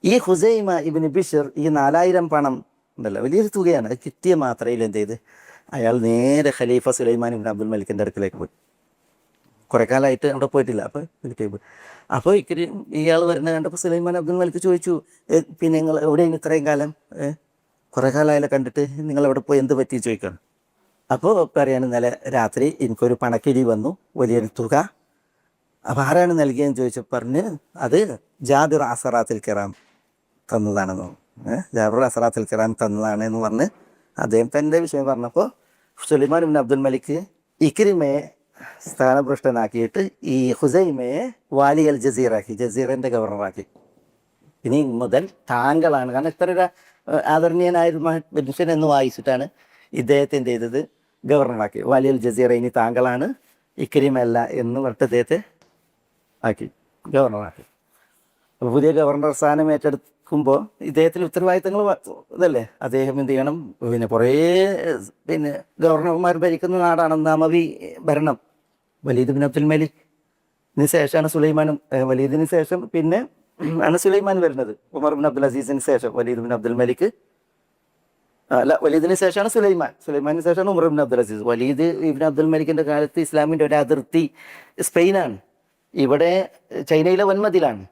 ഈ ഹുസൈമ ഇബ്നു ബിശ്ർ ഈ 4000 പണം ഉണ്ടല്ലോ, വലിയൊരു തുകയാണ്. അത് കിട്ടിയ മാത്രയിൽ എന്ത് ചെയ്ത് അയാൾ നേരെ ഖലീഫ സുലൈമാൻ ഇബ്നു അബ്ദുൽ മലിക്കിൻ്റെ അടുക്കലേക്ക് പോയി. കുറേ കാലമായിട്ട് അവിടെ പോയിട്ടില്ല. അപ്പോൾ പോയി. അപ്പോൾ ഇയാൾ വരുന്ന കണ്ടപ്പോൾ സുലൈമാൻ അബ്ദുൽ മലിക്ക് ചോദിച്ചു, പിന്നെ നിങ്ങൾ എവിടെയാണ് ഇത്രയും കാലം, കുറേ കാലമായാലും കണ്ടിട്ട് നിങ്ങൾ എവിടെ പോയി, എന്ത് പറ്റി ചോദിക്കണം. അപ്പോൾ പറയാണ്, ഇന്നലെ രാത്രി എനിക്കൊരു പണക്കിഴി വന്നു, വലിയൊരു തുക. അപ്പോൾ ആരാണ് നൽകിയെന്ന് ചോദിച്ചപ്പോൾ പറഞ്ഞ് അത് ജാബിർ അസറാത്തിൽ കിറാം തന്നതാണെന്ന്. ജാബിർ അസറാത്തിൽ കിറാം തന്നതാണെന്ന് പറഞ്ഞ് അദ്ദേഹം തൻ്റെ വിഷയം പറഞ്ഞപ്പോൾ സുലൈമാൻ ഇബ്നു അബ്ദുൽ മലിക്ക് ഇക്രിമയെ സ്ഥാനഭ്രഷ്ടനാക്കിയിട്ട് ഈ ഹുസൈമയെ വാലി അൽ ജസീറാക്കി, ജസീറിൻ്റെ ഗവർണറാക്കി. ഇനി മുതൽ താങ്കളാണ്, കാരണം ഇത്ര ഒരു ആദരണീയനായ മനുഷ്യൻ എന്ന് വായിച്ചിട്ടാണ് ഇദ്ദേഹത്തിൻ്റെ ചെയ്തത് ഗവർണറാക്കി. വാലി അൽ ജസീറ, ഇനി താങ്കളാണ്, ഇക്രിമല്ല എന്ന് പറഞ്ഞിട്ട് അദ്ദേഹത്തെ ആക്കി, ഗവർണറാക്കി. അപ്പോൾ പുതിയ ഗവർണർ സ്ഥാനം ഏറ്റെടുക്കുമ്പോൾ ഇദ്ദേഹത്തിന് ഉത്തരവാദിത്തങ്ങൾ ഇതല്ലേ, അദ്ദേഹം എന്ത് ചെയ്യണം, പിന്നെ കുറേ ഗവർണർമാർ ഭരിക്കുന്ന നാടാണ് നാമവി ഭരണം. വലീദ് ബിൻ അബ്ദുൽ മലിക്കിന് ശേഷമാണ് സുലൈമാനും, വലീദിന് ശേഷം പിന്നെ ആണ് സുലൈമാൻ വരുന്നത്. ഉമർ ബിൻ അബ്ദുൽ അസീസിന് ശേഷം വലീദ് ബിൻ അബ്ദുൽ മലിക്ക്, അല്ല വലീദിന് ശേഷമാണ് സുലൈമാൻ, സുലൈമാനിന് ശേഷമാണ് Umar bin Abdul Aziz. Walid ibn Abdul മലിക്കിൻ്റെ കാലത്ത് ഇസ്ലാമിൻ്റെ ഒരു അതിർത്തി സ്പെയിനാണ്, ഇവിടെ ചൈനയിലെ വൻമതിലാണ്.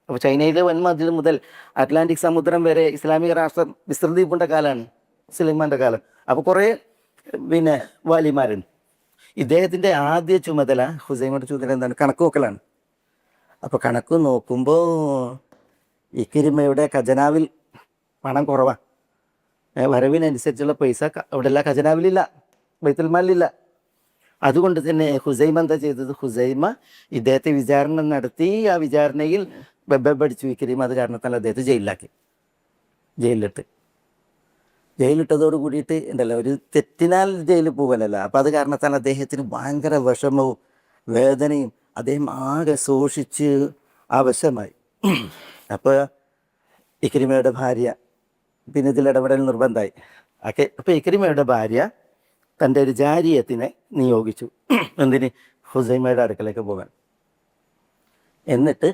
അപ്പോൾ ചൈനയിലെ വൻമതിൽ മുതൽ അറ്റ്ലാന്റിക് സമുദ്രം വരെ ഇസ്ലാമിക രാഷ്ട്രം വിസ്തൃതി പൂണ്ട കാലമാണ് സുലൈമാൻ്റെ കാലം. അപ്പോൾ കുറേ വാലിമാരുണ്ട്. ഇദ്ദേഹത്തിൻ്റെ ആദ്യ ചുമതല, ഹുസൈമയുടെ ചുമതല എന്താണ്, കണക്ക് നോക്കലാണ്. അപ്പോൾ കണക്ക് നോക്കുമ്പോൾ ഇക്രിമയുടെ ഖജനാവിൽ പണം കുറവാണ്, വരവിനനുസരിച്ചുള്ള പൈസ അവിടെല്ലാം ഖജനാവിലില്ല, ബൈത്തുൽ മാലിലില്ല. അതുകൊണ്ട് തന്നെ ഹുസൈമ എന്താ ചെയ്തത്, ഹുസൈമ ഇദ്ദേഹത്തെ വിചാരണ നടത്തി. ആ വിചാരണയിൽ ബെബടിച്ചു ഇക്രിമ. അത് കാരണത്താൽ അദ്ദേഹത്തെ ജയിലിട്ടതോട് കൂടിയിട്ട് ഉണ്ടല്ലോ, ഒരു തെറ്റിനാൽ ജയിലിൽ പോകാനല്ല. അപ്പം അത് കാരണത്താൽ അദ്ദേഹത്തിന് ഭയങ്കര വിഷമവും വേദനയും, അദ്ദേഹം ആകെ ശോഷിച്ച് ആവശ്യമായി. അപ്പോൾ ഇക്രിമയുടെ ഭാര്യ പിന്നെ ഇതിൽ ഇടപെടൽ നിർബന്ധമായി. അപ്പോൾ ഇക്രിമയുടെ ഭാര്യ തൻ്റെ ഒരു ജാരിയത്തിനെ നിയോഗിച്ചു, എന്തിന്, ഹുസൈമയുടെ അടുക്കലേക്ക് പോകാൻ. എന്നിട്ട്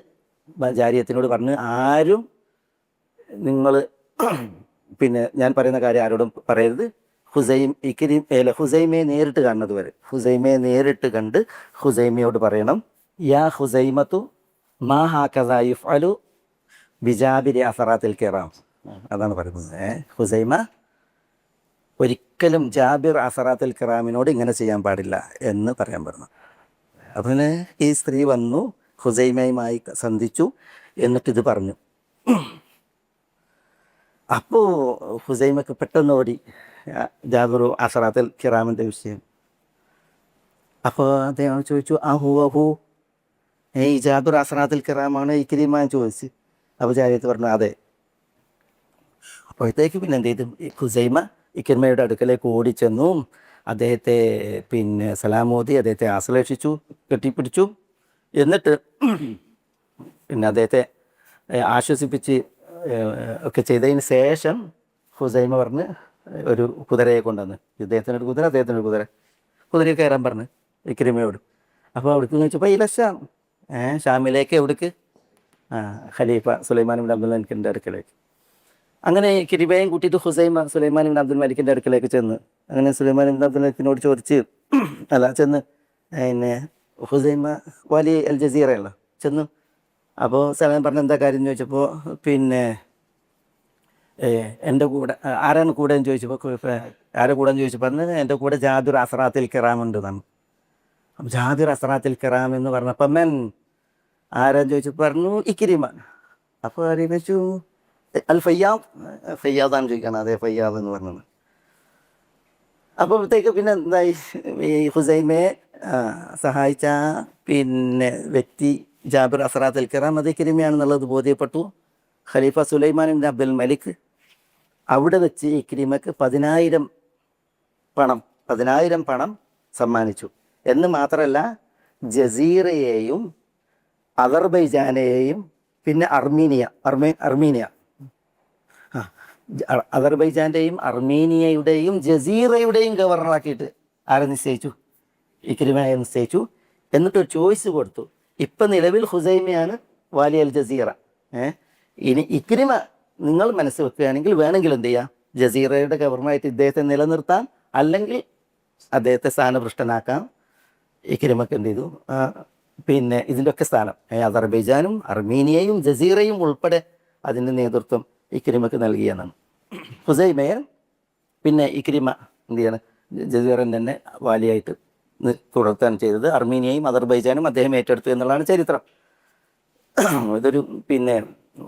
ജാരിയത്തിനോട് പറഞ്ഞ്, ആരും നിങ്ങൾ ഞാൻ പറയുന്ന കാര്യം ആരോടും പറയരുത്, ഹുസൈമയെ നേരിട്ട് കാണുന്നത് വരെ, ഹുസൈമയെ നേരിട്ട് കണ്ട് ഹുസൈമയോട് പറയണം, യാ ഹുസൈമത്തു മാ ഹാകദാ യുഫ്അലു ബിജാബിരി അസറാത്തിൽ കിറാം. അതാണ് പറയുന്നത്. ഹുസൈമ ഒരിക്കലും ജാബിർ അസറാത്തിൽ കിറാമിനോട് ഇങ്ങനെ ചെയ്യാൻ പാടില്ല എന്ന് പറയാൻ പറഞ്ഞു. അപ്പം ഈ സ്ത്രീ വന്നു, ഹുസൈമയുമായി സന്ധിച്ചു, എന്നിട്ടിത് പറഞ്ഞു. അപ്പോൾ ഹുസൈമക്ക് പെട്ടെന്ന് ഓടി ജാബിർ അസറാത്തിൽ കിറാമിൻ്റെ വിഷയം. അപ്പോൾ അദ്ദേഹം ചോദിച്ചു, ഹു ഈ ജാബിർ അസറാത്തിൽ കിറാമാണ് ഇക്രിമ ചോദിച്ചു. അപ്പോൾ ജാരിയത്ത് പറഞ്ഞു, അതെ. അപ്പോഴത്തേക്ക് പിന്നെ എന്ത് ചെയ്തു, ഹുസൈമ ഇക്രിമയുടെ അടുക്കലേക്ക് ഓടിച്ചെന്നു. അദ്ദേഹത്തെ സലാമോദി അദ്ദേഹത്തെ ആശ്ലേഷിച്ചു, കെട്ടിപ്പിടിച്ചു. എന്നിട്ട് പിന്നെ അദ്ദേഹത്തെ ആശ്വസിപ്പിച്ച് ഒക്കെ ചെയ്തതിന് ശേഷം ഹുസൈമ പറഞ്ഞ് ഒരു കുതിരയെ കൊണ്ടുവന്ന്, ഇദ്ദേഹത്തിനൊരു കുതിര, അദ്ദേഹത്തിനൊരു കുതിരയിൽ കയറാൻ പറഞ്ഞ് ഇക്രിമയോട്. അപ്പോൾ അവിടേക്ക് ചോദിച്ചപ്പോൾ ഈ ലക്ഷാം ഷാമിലേക്ക് എവിടേക്ക് ഖലീഫ സുലൈമാൻ ബിൻ അബ്ദുൽ മലിക്കിൻ്റെ അടുക്കലേക്ക്. അങ്ങനെ കിരിബയും കൂട്ടിയിട്ട് ഹുസൈമ സുലൈമാൻ ബിൻ അബ്ദുൽ മലിക്കിൻ്റെ അടുക്കലേക്ക് ചെന്ന്, അങ്ങനെ സുലൈമാൻ ബിൻ അബ്ദുൽ മലിക്കിനോട് ചോദിച്ച് ചെന്ന് പിന്നെ ഹുസൈമ വലി അൽ ജസീറയല്ലോ ചെന്നു. അപ്പോൾ സലാം പറഞ്ഞ എന്താ കാര്യം എന്ന് ചോദിച്ചപ്പോൾ പിന്നെ എൻ്റെ കൂടെ ആരാണ് കൂടെ എന്ന് ചോദിച്ചപ്പോൾ ആരെ കൂടെ എന്ന് ചോദിച്ചപ്പോൾ പറഞ്ഞത് എൻ്റെ കൂടെ ജാബിർ അസ്റാത്തിൽ കിറാം ഉണ്ട് എന്നാണ്. അപ്പം ജാബിർ അസ്റാത്തിൽ കിറാം എന്ന് പറഞ്ഞപ്പോൾ മെൻ ആരാന്ന് ചോദിച്ചപ്പോൾ പറഞ്ഞു ഇക്രിമ. അപ്പോൾ ആരെയും വെച്ചു അൽ ഫയ്യാദാണ് ചോദിക്കണം. അതെ ഫയ്യാദ് എന്ന് പറഞ്ഞത്. അപ്പോഴത്തേക്ക് പിന്നെ എന്തായി, ഈ ഹുസൈമയെ സഹായിച്ച പിന്നെ വ്യക്തി ജാബിർ അസ്റാത്തിൽ കിറാം അത് ഇക്രിമയാണെന്നുള്ളത് ബോധ്യപ്പെട്ടു. ഖലീഫ സുലൈമാൻ ബിൻ അബ്ദുൽ മലിക് അവിടെ വെച്ച് ഇക്രിമക്ക് 10,000 പണം സമ്മാനിച്ചു. എന്ന് മാത്രമല്ല ജസീറയെയും അദർബൈജാനെയും പിന്നെ അർമീനിയ അദർബൈജാൻ്റെയും അർമീനിയയുടെയും ജസീറയുടെയും ഗവർണറാക്കിയിട്ട് ആരെ നിശ്ചയിച്ചു? ഇക്രിമയെ നിശ്ചയിച്ചു. എന്നിട്ടൊരു ചോയ്സ് കൊടുത്തു. ഇപ്പം നിലവിൽ ഹുസൈമയാണ് വാലി അൽ ജസീറ. ഇനി ഇക്രിമ നിങ്ങൾ മനസ്സ് വെക്കുകയാണെങ്കിൽ വേണമെങ്കിൽ എന്ത് ചെയ്യാം, ജസീറയുടെ ഗവർണറായിട്ട് ഇദ്ദേഹത്തെ നിലനിർത്താം, അല്ലെങ്കിൽ അദ്ദേഹത്തെ സ്ഥാനഭ്രഷ്ടനാക്കാം. ഇക്രിമക്ക് എന്ത് ചെയ്തു, പിന്നെ ഇതിൻ്റെയൊക്കെ സ്ഥാനം അദർബൈജാനും അർമീനിയയും ജസീറയും ഉൾപ്പെടെ അതിൻ്റെ നേതൃത്വം ഇക്രിമക്ക് നൽകിയെന്നാണ്. ഹുസൈമയെ പിന്നെ ഇക്രിമ എന്ത് ചെയ്യണം, ജസീറൻ തന്നെ വാലിയായിട്ട് തുടർത്തുകയാണ് ചെയ്തത്. അർമീനിയയും അദർബൈജാനും അദ്ദേഹം ഏറ്റെടുത്തു എന്നുള്ളതാണ് ചരിത്രം. ഇതൊരു പിന്നെ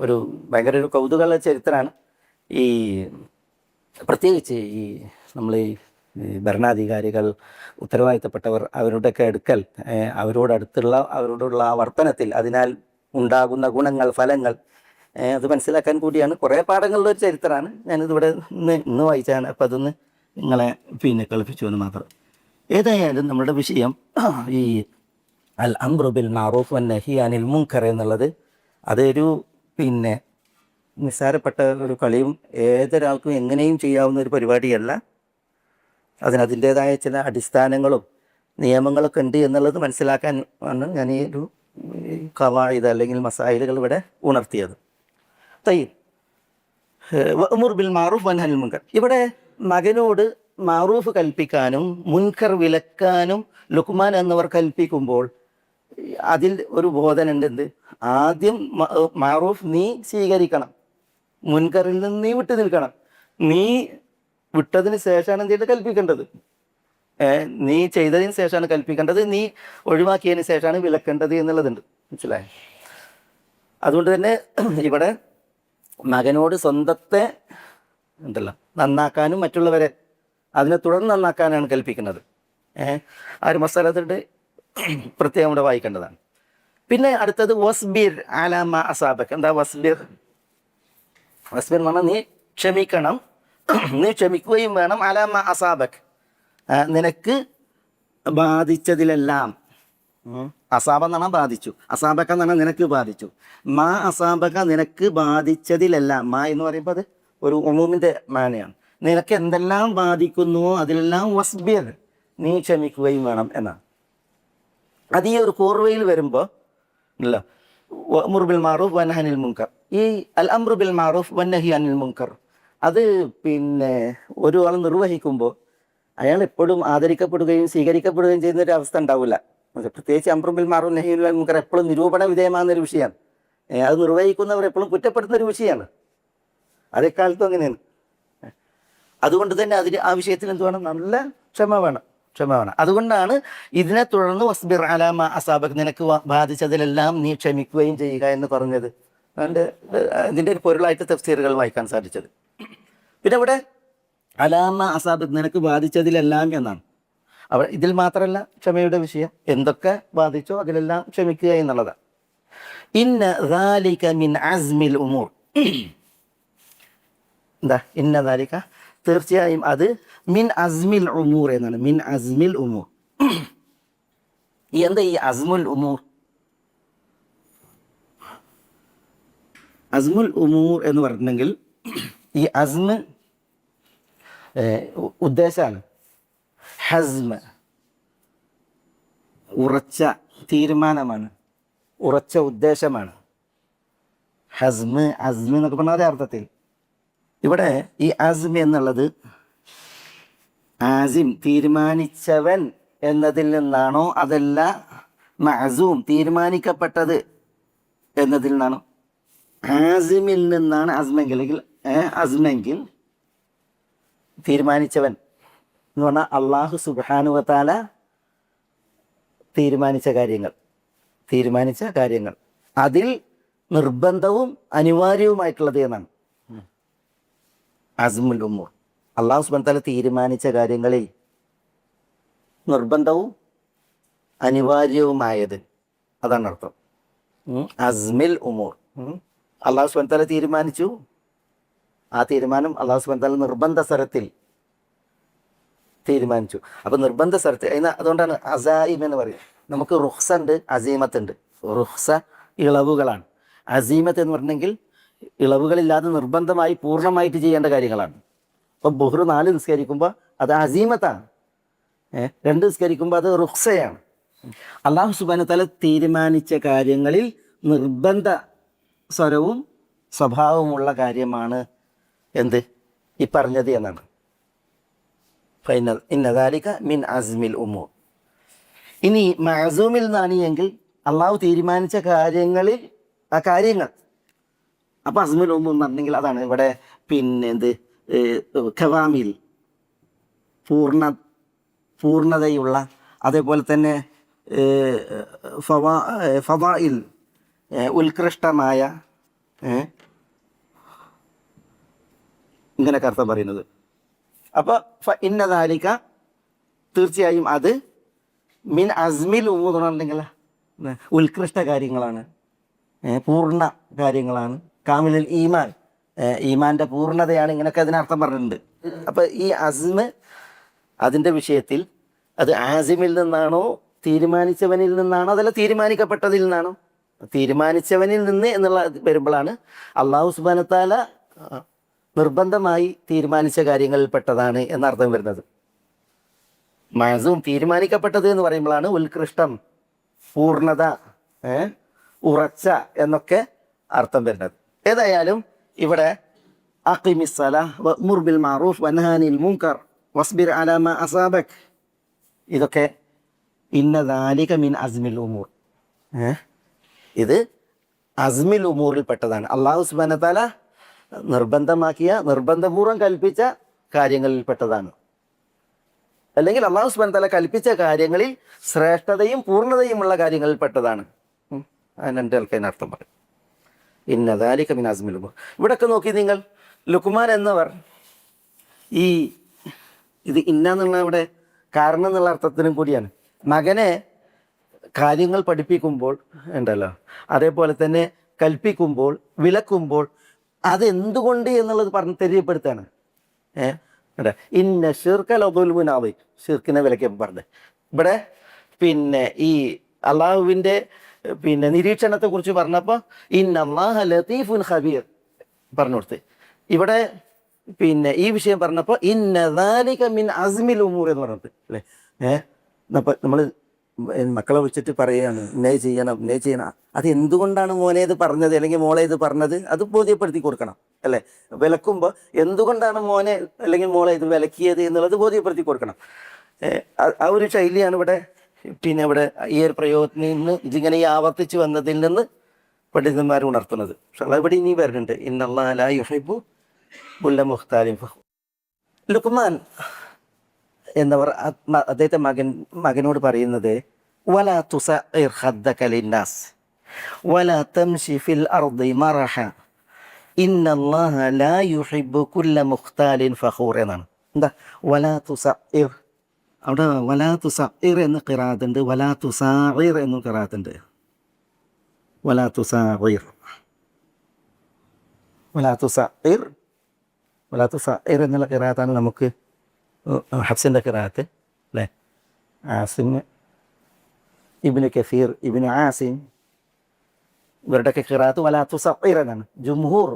ഒരു ഭയങ്കര ഒരു കൗതുകമുള്ള ചരിത്രമാണ്. ഈ പ്രത്യേകിച്ച് ഈ നമ്മൾ ഈ ഭരണാധികാരികൾ, ഉത്തരവാദിത്തപ്പെട്ടവർ അവരുടെയൊക്കെ അടുക്കൽ അവരോടുള്ള ആ വർത്തനത്തിൽ അതിനാൽ ഉണ്ടാകുന്ന ഗുണങ്ങൾ, ഫലങ്ങൾ അത് മനസ്സിലാക്കാൻ കൂടിയാണ്. കുറേ പാഠങ്ങളുടെ ഒരു ചരിത്രമാണ്. ഞാനിതിവിടെ ഇന്ന് വായിച്ചാണ്. അപ്പം അതൊന്ന് നിങ്ങളെ പിന്നെ കളിപ്പിച്ചു എന്ന് മാത്രം. ഏതായാലും നമ്മുടെ വിഷയം ഈ അൽ അംറു ബിൽ മഅറൂഫ് വന്നഹി അനിൽ മുൻകർ എന്നുള്ളത് അതൊരു പിന്നെ നിസ്സാരപ്പെട്ട ഒരു കളിയും ഏതൊരാൾക്കും എങ്ങനെയും ചെയ്യാവുന്ന ഒരു പരിപാടിയല്ല. അതിനതിൻ്റേതായ ചില അടിസ്ഥാനങ്ങളും നിയമങ്ങളൊക്കെ ഉണ്ട് എന്നുള്ളത് മനസ്സിലാക്കാൻ ആണ് ഞാൻ ഈ ഒരു ഖവായിദ് അല്ലെങ്കിൽ മസായിലുകൾ ഇവിടെ ഉണർത്തിയത്. വഅ്മുർ ബിൽ മഅറൂഫ് വൻഹി അനിൽ മുൻകർ. ഇവിടെ മകനോട് മഅറൂഫ് കൽപ്പിക്കാനും മുൻകർ വിലക്കാനും ലുക്മാൻ എന്നിവർ കൽപ്പിക്കുമ്പോൾ അതിൽ ഒരു ബോധനുണ്ട്. എന്ത്? ആദ്യം മഅറൂഫ് നീ സ്വീകരിക്കണം, മുൻകറിൽ നിന്ന് നീ വിട്ടു നിൽക്കണം. നീ വിട്ടതിന് ശേഷമാണ് എന്ത് ചെയ്ത് കൽപ്പിക്കേണ്ടത്. നീ ചെയ്തതിന് ശേഷമാണ് കൽപ്പിക്കേണ്ടത്, നീ ഒഴിവാക്കിയതിന് ശേഷമാണ് വിലക്കേണ്ടത് എന്നുള്ളതുണ്ട്. മനസ്സിലായോ? അതുകൊണ്ട് തന്നെ ഇവിടെ മകനോട് സ്വന്തത്തെ ഉണ്ടല്ലോ നന്നാക്കാനും മറ്റുള്ളവരെ അതിനെ തുടർന്ന് നന്നാക്കാനാണ് കൽപ്പിക്കുന്നത്. ആ ഒരു മസാലത്തുണ്ട്, പ്രത്യേകം ഇവിടെ വായിക്കേണ്ടതാണ്. പിന്നെ അടുത്തത് വസ്ബിർ അലാമ അസാബക്. എന്താ വസ്ബിർ? വസ്ബിർ എന്ന് പറഞ്ഞാൽ നീ ക്ഷമിക്കണം, നീ ക്ഷമിക്കുകയും വേണം. അലാമ അസാബക്, നിനക്ക് ബാധിച്ചതിലെല്ലാം. അസാബ എന്ന് പറഞ്ഞാൽ ബാധിച്ചു, അസാബക്ക എന്ന് പറഞ്ഞാൽ നിനക്ക് ബാധിച്ചു. മാ അസാബക, നിനക്ക് ബാധിച്ചതിലെല്ലാം. മാ എന്ന് പറയുമ്പോൾ അത് ഒരു ഉമൂമിൻ്റെ മാനയാണ്. നിനക്ക് എന്തെല്ലാം ബാധിക്കുന്നുവോ അതിലെല്ലാം വസ്ബിർ, നീ ക്ഷമിക്കുകയും വേണം എന്നാണ്. അത് ഈ ഒരു കോർവയിൽ വരുമ്പോൾ ഇല്ല, വഅ്മുർ ബിൽ മഅറൂഫ് വൻഹി അനിൽ മുൻകർ. ഈ അൽ അംറു ബിൽ മഅറൂഫ് വൻഹി അനിൽ മുൻകർ അത് പിന്നെ ഒരാൾ നിർവഹിക്കുമ്പോൾ അയാൾ എപ്പോഴും ആദരിക്കപ്പെടുകയും സ്വീകരിക്കപ്പെടുകയും ചെയ്യുന്ന ഒരു അവസ്ഥ ഉണ്ടാവില്ല. പ്രത്യേകിച്ച് അംറു ബിൽ മഅറൂഫ് നഹി അനിൽ മുൻകർ എപ്പോഴും നിരൂപണ വിധേയമാകുന്ന ഒരു വിഷയമാണ്. അത് നിർവഹിക്കുന്നവർ എപ്പോഴും കുറ്റപ്പെടുന്ന ഒരു വിഷയമാണ്. അതേക്കാലത്തും അങ്ങനെയാണ്. അതുകൊണ്ട് തന്നെ ആ വിഷയത്തിൽ എന്ത് വേണം? നല്ല ക്ഷമ വേണം. അതുകൊണ്ടാണ് ഇതിനെ തുടർന്ന് വസ്ബിർ അലാമ അസാബക്, നിനക്ക് ബാധിച്ചതിലെല്ലാം നീ ക്ഷമിക്കുകയും ചെയ്യുക എന്ന് പറഞ്ഞത്. ഇതിൻ്റെ ഒരു പൊരുളായിട്ട് തഫ്സീറുകൾ വായിക്കാൻ സാധിച്ചത്. പിന്നെ ഇവിടെ അലാമ അസാബക്, നിനക്ക് ബാധിച്ചതിലെല്ലാം എന്നാണ്. അവിടെ ഇതിൽ മാത്രമല്ല ക്ഷമയുടെ വിഷയം, എന്തൊക്കെ ബാധിച്ചോ അതിലെല്ലാം ക്ഷമിക്കുക എന്നുള്ളതാണ്. ഇന്ന ദാലിക മിൻ അസ്മിൽ ഉമൂർ. എന്താ ഇന്ന ദാലിക? തീർച്ചയായും അത് മിൻ അസ്മിൽ ഉമൂർ എന്നാണ്. മിൻ അസ്മിൽ ഉമൂർ. എന്താ ഈ അസ്മുൽ ഉമൂർ? അസ്മുൽ ഉമൂർ എന്ന് പറഞ്ഞിട്ടുണ്ടെങ്കിൽ ഈ അസ്മ് ഉദ്ദേശമാണ്. ഹസ്മ ഉറച്ച തീരുമാനമാണ്, ഉറച്ച ഉദ്ദേശമാണ്. ഹസ്മ് അസ്മ് എന്നൊക്കെ പറഞ്ഞ അതേ അർത്ഥത്തിൽ. ഇവിടെ ഈ അസ്മ് എന്നുള്ളത് ആസിം തീരുമാനിച്ചവൻ എന്നതിൽ നിന്നാണോ, അതല്ല മഅസൂം തീരുമാനിക്കപ്പെട്ടത് എന്നതിൽ നിന്നാണോ? ആസിമിൽ നിന്നാണ് അസ്മെങ്കിൽ തീരുമാനിച്ചവൻ എന്ന് പറഞ്ഞാൽ അള്ളാഹു സുബ്ഹാനഹു വ തആല തീരുമാനിച്ച കാര്യങ്ങൾ അതിൽ നിർബന്ധവും അനിവാര്യവുമായിട്ടുള്ളത് എന്നാണ് അസ്മുൽ ഉമൂർ. അള്ളാഹു സുബ്ഹാനഹു വ തആല തീരുമാനിച്ച കാര്യങ്ങളിൽ നിർബന്ധവും അനിവാര്യവുമായത്, അതാണ് അർത്ഥം അസ്മിൽ ഉമൂർ. അള്ളാഹു സുബ്ഹാനഹു വ തആല തീരുമാനിച്ചു, ആ തീരുമാനം അള്ളാഹു സുബ്ഹാനഹു വ തആല നിർബന്ധ സ്വരത്തിൽ തീരുമാനിച്ചു. അപ്പൊ നിർബന്ധ സ്ഥലത്ത് അതുകൊണ്ടാണ് അസായിം എന്ന് പറയും. നമുക്ക് റുഖ്സ ഉണ്ട്, അസീമത്തുണ്ട്. റുഖ്സ ഇളവുകളാണ്. അസീമത്ത് എന്ന് പറഞ്ഞെങ്കിൽ ഇളവുകളില്ലാതെ നിർബന്ധമായി പൂർണ്ണമായിട്ട് ചെയ്യേണ്ട കാര്യങ്ങളാണ്. ഇപ്പം ബുഹ്ർ 4 നിസ്കരിക്കുമ്പോൾ അത് അസീമത്താണ്, 2 നിസ്കരിക്കുമ്പോൾ അത് റുഖ്സയാണ്. അള്ളാഹു സുബ്ഹാനഹു വ തആല തീരുമാനിച്ച കാര്യങ്ങളിൽ നിർബന്ധ സ്വരവും സ്വഭാവമുള്ള കാര്യമാണ് എന്ത് ഈ പറഞ്ഞത് എന്നാണ്. ഇന്ന ദാലിക മിൻ അസ്മിൽ ഉമൂർ. ഇനി മഅസൂമിൽ നിന്നാണ് എങ്കിൽ അള്ളാഹു തീരുമാനിച്ച കാര്യങ്ങളിൽ ആ കാര്യങ്ങൾ, അപ്പം അസ്മുൽ ഉമൂർ എന്ന് പറഞ്ഞെങ്കിൽ അതാണ് ഇവിടെ എന്ത് ഖവാമിൽ പൂർണ്ണതയുള്ള, അതേപോലെ തന്നെ ഫവായിൽ ഉത്കൃഷ്ടമായ, ഇങ്ങനെയൊക്കെ അർത്ഥം പറയുന്നത്. അപ്പോൾ ഇന്ന ദാലിക തീർച്ചയായും അത് മിൻ അസ്മിൽ ഉമൂർ എന്ന് പറഞ്ഞെങ്കിൽ ഉത്കൃഷ്ട കാര്യങ്ങളാണ്, പൂർണ്ണ കാര്യങ്ങളാണ്. കാമിലുൽ ഈമാൻ, ഈമാൻ്റെ പൂർണ്ണതയാണ്, ഇങ്ങനെയൊക്കെ അതിനർത്ഥം പറഞ്ഞിട്ടുണ്ട്. അപ്പം ഈ അസ്മ് അതിൻ്റെ വിഷയത്തിൽ അത് ആസിമിൽ നിന്നാണോ തീരുമാനിച്ചവനിൽ നിന്നാണോ അതല്ല തീരുമാനിക്കപ്പെട്ടതിൽ നിന്നാണോ? തീരുമാനിച്ചവനിൽ നിന്ന് എന്നുള്ള വരുമ്പോഴാണ് അള്ളാഹു സുബ്ഹാനഹു വ തആല നിർബന്ധമായി തീരുമാനിച്ച കാര്യങ്ങളിൽപ്പെട്ടതാണ് എന്നർത്ഥം വരുന്നത്. മഅസൂം തീരുമാനിക്കപ്പെട്ടത് എന്ന് പറയുമ്പോഴാണ് ഉത്കൃഷ്ടം, പൂർണ്ണത, ഉറച്ച എന്നൊക്കെ അർത്ഥം വരുന്നത്. ഏതായാലും ഇവിടെ അഖിമിസ്സലാഹ് വഅ്മുർ ബിൽ മഅറൂഫ് വൻഹാ അനിൽ മുൻകർ വസ്ബിർ അലാ മാ അസാബക്, ഇതൊക്കെ ഇന്ന ദാലിക മിൻ അസ്മിൽ ഉമൂർ, ഇത് അസ്മിൽ ഉമൂറിൽ പെട്ടതാണ്. അല്ലാഹു സുബ്ഹാനഹു വ തആല നിർബന്ധമാക്കിയ, നിർബന്ധപൂർവ്വം കൽപ്പിച്ച കാര്യങ്ങളിൽപ്പെട്ടതാണ്. അല്ലെങ്കിൽ അല്ലാഹു സുബ്ഹാനഹു വ തആല കൽപ്പിച്ച കാര്യങ്ങളിൽ ശ്രേഷ്ഠതയും പൂർണ്ണതയുമുള്ള കാര്യങ്ങളിൽപ്പെട്ടതാണ്. അതിൻ്റെ അർത്ഥം പറയും ഇന്ന ദാലിക മിൻ അസ്മിൽ ഉമൂർ. ഇവിടെയൊക്കെ നോക്കി നിങ്ങൾ, ലുക്മാൻ എന്നവർ ഇത് ഇന്ന എന്നുള്ള ഇവിടെ കാരണം എന്നുള്ള അർത്ഥത്തിനും കൂടിയാണ്. മകനെ കാര്യങ്ങൾ പഠിപ്പിക്കുമ്പോൾ ഉണ്ടല്ലോ, അതേപോലെ തന്നെ കൽപ്പിക്കുമ്പോൾ, വിലക്കുമ്പോൾ അതെന്തുകൊണ്ട് എന്നുള്ളത് പറഞ്ഞ് തെര്യപ്പെടുത്താണ്. ഇന്ന ഷിർക ലദുൽമുൻ അദീം, ഷിർക്കിനെ വിലക്കിയപ്പോൾ പറഞ്ഞത്. ഇവിടെ ഈ അള്ളാഹുവിൻ്റെ നിരീക്ഷണത്തെക്കുറിച്ച് പറഞ്ഞപ്പോൾ ഇന്നല്ലാഹ ലതീഫുൻ ഖബീർ പറഞ്ഞു കൊടുത്ത്. ഇവിടെ ഈ വിഷയം പറഞ്ഞപ്പോൾ ഇന്ന ദാലിക മിൻ അസ്മിൽ ഉമൂർ എന്ന് പറഞ്ഞിട്ട് അല്ലേ. അപ്പം നമ്മൾ മക്കളെ വിളിച്ചിട്ട് പറയുകയാണ് ഇന്നേ ചെയ്യണം, ഇന്നേ ചെയ്യണം. അത് എന്തുകൊണ്ടാണ് മോനെ ഇത് പറഞ്ഞത് അല്ലെങ്കിൽ മോളെ ഇത് പറഞ്ഞത്, അത് ബോധ്യപ്പെടുത്തി കൊടുക്കണം അല്ലേ. വിലക്കുമ്പോൾ എന്തുകൊണ്ടാണ് മോനെ അല്ലെങ്കിൽ മോളെ ഇത് വിലക്കിയത് എന്നുള്ളത് ബോധ്യപ്പെടുത്തി കൊടുക്കണം. ആ ഒരു ശൈലിയാണ് ഇവിടെ ഇവിടെ ഈ ഒരു പ്രയോഗത്തിൽ നിന്ന് ഇതിങ്ങനെ ആവർത്തിച്ച് വന്നതിൽ നിന്ന് പണ്ഡിതന്മാർ ഉണർത്തുന്നത്. പക്ഷെ ഇവിടെ ഇനി വരുന്നുണ്ട് ഇന്നല്ലാഹ ലാ യുഹിബ്ബു കുല്ല മുഖ്താലിൻ ഫഖൂർ. ലുക്മാൻ എന്നവർ അദ്ദേഹത്തെ മകനോട് പറയുന്നത് വലാ തുസഇർ ഖദ്ദക ലിന്നാസ് വലാ തംശി ഫിൽ അർദി മറഹ ഇന്നല്ലാഹ ലാ യുഹിബ്ബു കുല്ല മുഖ്താലിൻ ഫഖൂർ എന്നാണ്. എന്താ വലാ തുസഇർ? അവിടെ വലാ തുസഇർ എന്ന് ഖിറാഅത്തുണ്ട്, വലാ തുസാഇർ എന്നും ഖിറാഅത്തുണ്ട്. വലാ തുസാഇർ, വലാ തുസഇർ, വലാ തുസഇർ എന്നുള്ള ഖിറാഅത്താണ് നമുക്ക് ഹഫ്സിൻ്റെ ഖിറാഅത്ത് അല്ലേ. ആസിം, ഇബ്നു കസീർ, ഇബ്നു ആസിം ഇവരുടെയൊക്കെ ഖിറാഅത്ത് വലാ തുസഇർ എന്നാണ്. ജുംഹൂർ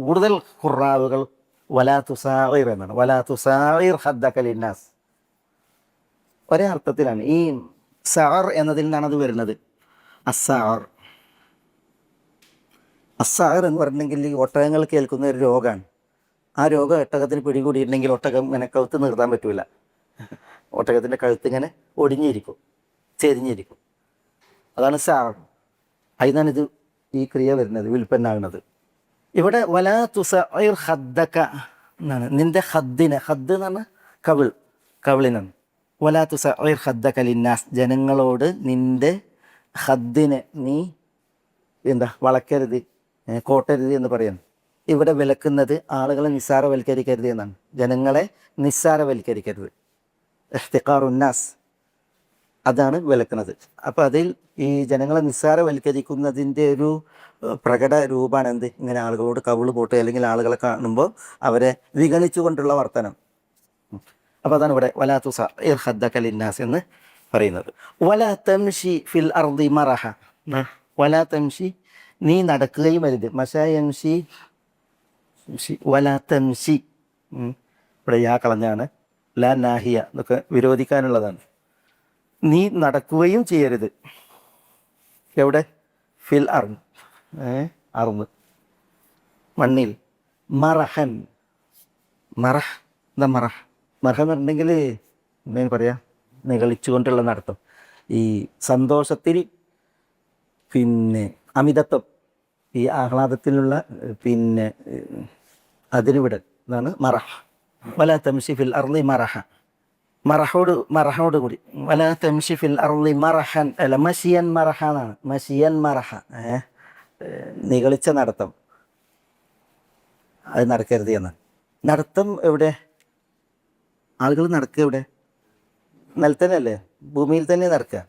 കൂടുതൽ ഖുറാവുകൾ വലാ തുസാഇർ എന്നാണ്. വലാ തുസാഇർ ഖദ്ദക ലിന്നാസ് ഒരേ അർത്ഥത്തിലാണ്. ഈ സഅർ എന്നതിൽ നിന്നാണ് അത് വരുന്നത്. അസ്സഅർ അസ്സാർ എന്ന് പറഞ്ഞിട്ടുണ്ടെങ്കിൽ ഈ ഒട്ടകങ്ങൾ കേൾക്കുന്ന ഒരു രോഗമാണ്. ആ രോഗം ഒട്ടകത്തിന് പിടികൂടിയിട്ടുണ്ടെങ്കിൽ ഒട്ടകം ഇങ്ങനെ കഴുത്ത് നിർത്താൻ പറ്റൂല. ഒട്ടകത്തിൻ്റെ കഴുത്ത് ഇങ്ങനെ ഒടിഞ്ഞിരിക്കും, ചെരിഞ്ഞിരിക്കും. അതാണ് സാർ. അതിനാണ് ഇത് ഈ ക്രിയ വരുന്നത്, വിൽപ്പന്നാകുന്നത്. ഇവിടെ വലാ തുസഇർ ഹദ്ദക എന്നാണ്. നിൻ്റെ ഹദ്ദിനെ, ഹദ്ദ് എന്ന് പറഞ്ഞാൽ കവിളിനാണ്. വലാ തുസഇർ ഹദ്ദക ലിന്നാസ്, ജനങ്ങളോട് നിൻ്റെ ഹദ്ദിനെ നീ വളക്കരുത്, കോട്ടരുത് എന്ന് പറയുന്നു. ഇവിടെ വിലക്കുന്നത് ആളുകളെ നിസ്സാരവൽക്കരിക്കരുത് എന്നാണ്. ജനങ്ങളെ നിസ്സാരവൽക്കരിക്കരുത്, ഇഹ്തിഖാറുന്നാസ്, അതാണ് വിലക്കുന്നത്. അപ്പോൾ അതിൽ ഈ ജനങ്ങളെ നിസ്സാരവൽക്കരിക്കുന്നതിൻ്റെ ഒരു പ്രകട രൂപമാണ് എന്ത്, ഇങ്ങനെ ആളുകളോട് കവിള് കൂട്ടുക, അല്ലെങ്കിൽ ആളുകളെ കാണുമ്പോൾ അവരെ വിഗണിച്ചുകൊണ്ടുള്ള വർത്തനം. അപ്പോൾ അതാണ് ഇവിടെ വലാ തുസഇർ ഹദ്ദക ലിന്നാസ് എന്ന് പറയുന്നത്. വലാ തംശി ഫിൽ അർദി മറഹ, വലാ തംശി, നീ നടക്കുകയും അരുത്. മശായംശി, വലാ തംശി, ഇവിടെ യാ കളഞ്ഞാണ്, ലാ നാഹിയ എന്നൊക്കെ വിരോധിക്കാനുള്ളതാണ്. നീ നടക്കുകയും ചെയ്യരുത്. എവിടെ? ഫിൽ അർദ്, അർദ് മണ്ണിൽ. മറഹൻ, മറഹ്, എന്താ മറഹ്? മറഹ് എന്ന് പറഞ്ഞിട്ടുണ്ടെങ്കിൽ എന്താ പറയാ, നിഗളിച്ചുകൊണ്ടുള്ള നടത്തം. ഈ സന്തോഷത്തിൽ പിന്നെ അമിതത്വം, ഈ ആഹ്ലാദത്തിലുള്ള പിന്നെ അതിന് വിടൽ, ഇതാണ് മറഹ്. വലാ തംശി ഫിൽ അർളി മറഹ, മറഹോട് കൂടി. വലാ തംശി ഫിൽ അർളി മറഹൻ, അല്ല മഷിയൻ മറഹ എന്നാണ്. മഷിയൻ മറഹ, നിഗളിച്ച നടത്തം, അത് നടക്കരുത് എന്നാണ്. നടത്തം എവിടെ? ആളുകൾ നടക്കുക എവിടെ? നിലത്തന്നെയല്ലേ, ഭൂമിയിൽ തന്നെ നടക്കുക.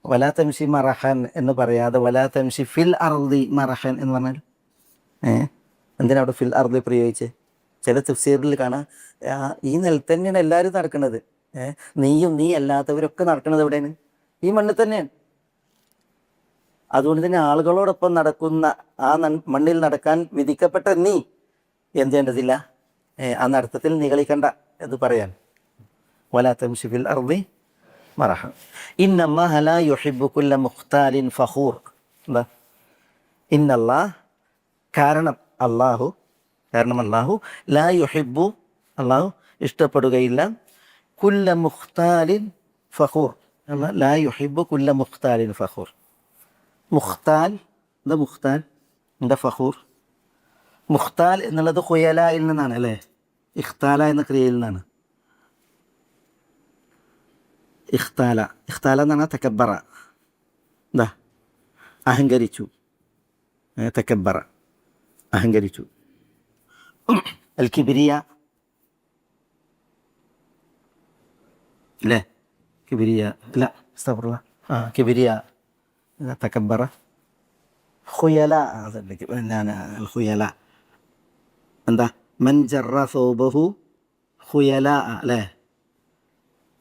വലാ തംശി മറഹൻ എന്ന് പറയാതെ വലാ തംശി ഫിൽ അർളി മറഹൻ എന്ന് പറഞ്ഞാൽ എന്തിനാ അവിടെ ഫിൽ അർളി പ്രയോഗിച്ച്? ചില തഫ്സീറിൽ കാണാം, ഈ നിലത്ത് തന്നെയാണ് എല്ലാവരും നടക്കുന്നത്. നീയും നീ അല്ലാത്തവരൊക്കെ നടക്കുന്നത് എവിടെയാണ്? ഈ മണ്ണിൽ തന്നെയാണ്. അതുകൊണ്ട് തന്നെ ആളുകളോടൊപ്പം നടക്കുന്ന ആ മണ്ണിൽ നടക്കാൻ വിധിക്കപ്പെട്ട നീ എന്ത് ചെയ്യേണ്ടതില്ല, ആ നടത്തത്തിൽ നിഗളിക്കണ്ട എന്ന് പറയാൻ. വലാ തംശി ഫിൽ അർളി മറഹ. ഇന്നല്ലാഹ ലാ യുഹിബ്ബു കുല്ല മുഖ്താലിൻ ഫഖൂർ. എന്താ? ഇന്നല്ലാഹ്, കാരണം അല്ലാഹു ലാ യുഹിബ്ബു, അല്ലാഹു ഇഷ്ടപ്പെടുകയില്ല, കുല്ല മുഖ്താലിൻ ഫഖൂർ, ലാ യുഹിബ്ബു കുല്ല മുഖ്താലിൻ ഫഖൂർ. മുഖ്താൽ, എന്താ മുഖ്താൽ, എന്താ ഫഖൂർ? മുഖ്താൽ എന്നുള്ളത് ഖുയലായിൽ നിന്നാണ് അല്ലേ, ഇഖ്താല എന്ന ക്രിയയിൽ നിന്നാണ്. ഇഖ്താല എന്ന് പറഞ്ഞാൽ തക്കബറ, എന്താ അഹങ്കരിച്ചു, തക്കബറ അഹങ്കരിച്ചു. അൽ കിബിരിയ അല്ലേ, കിബിരിയ അല്ല, അസ്തഗ്ഫിറുല്ലാഹ്, കിബിരിയ തക്കബറ. ഖുയല, അതല്ല ഖുയല, എന്താ മൻ ജറ സൗബഹു ഖുയല അല്ലേ.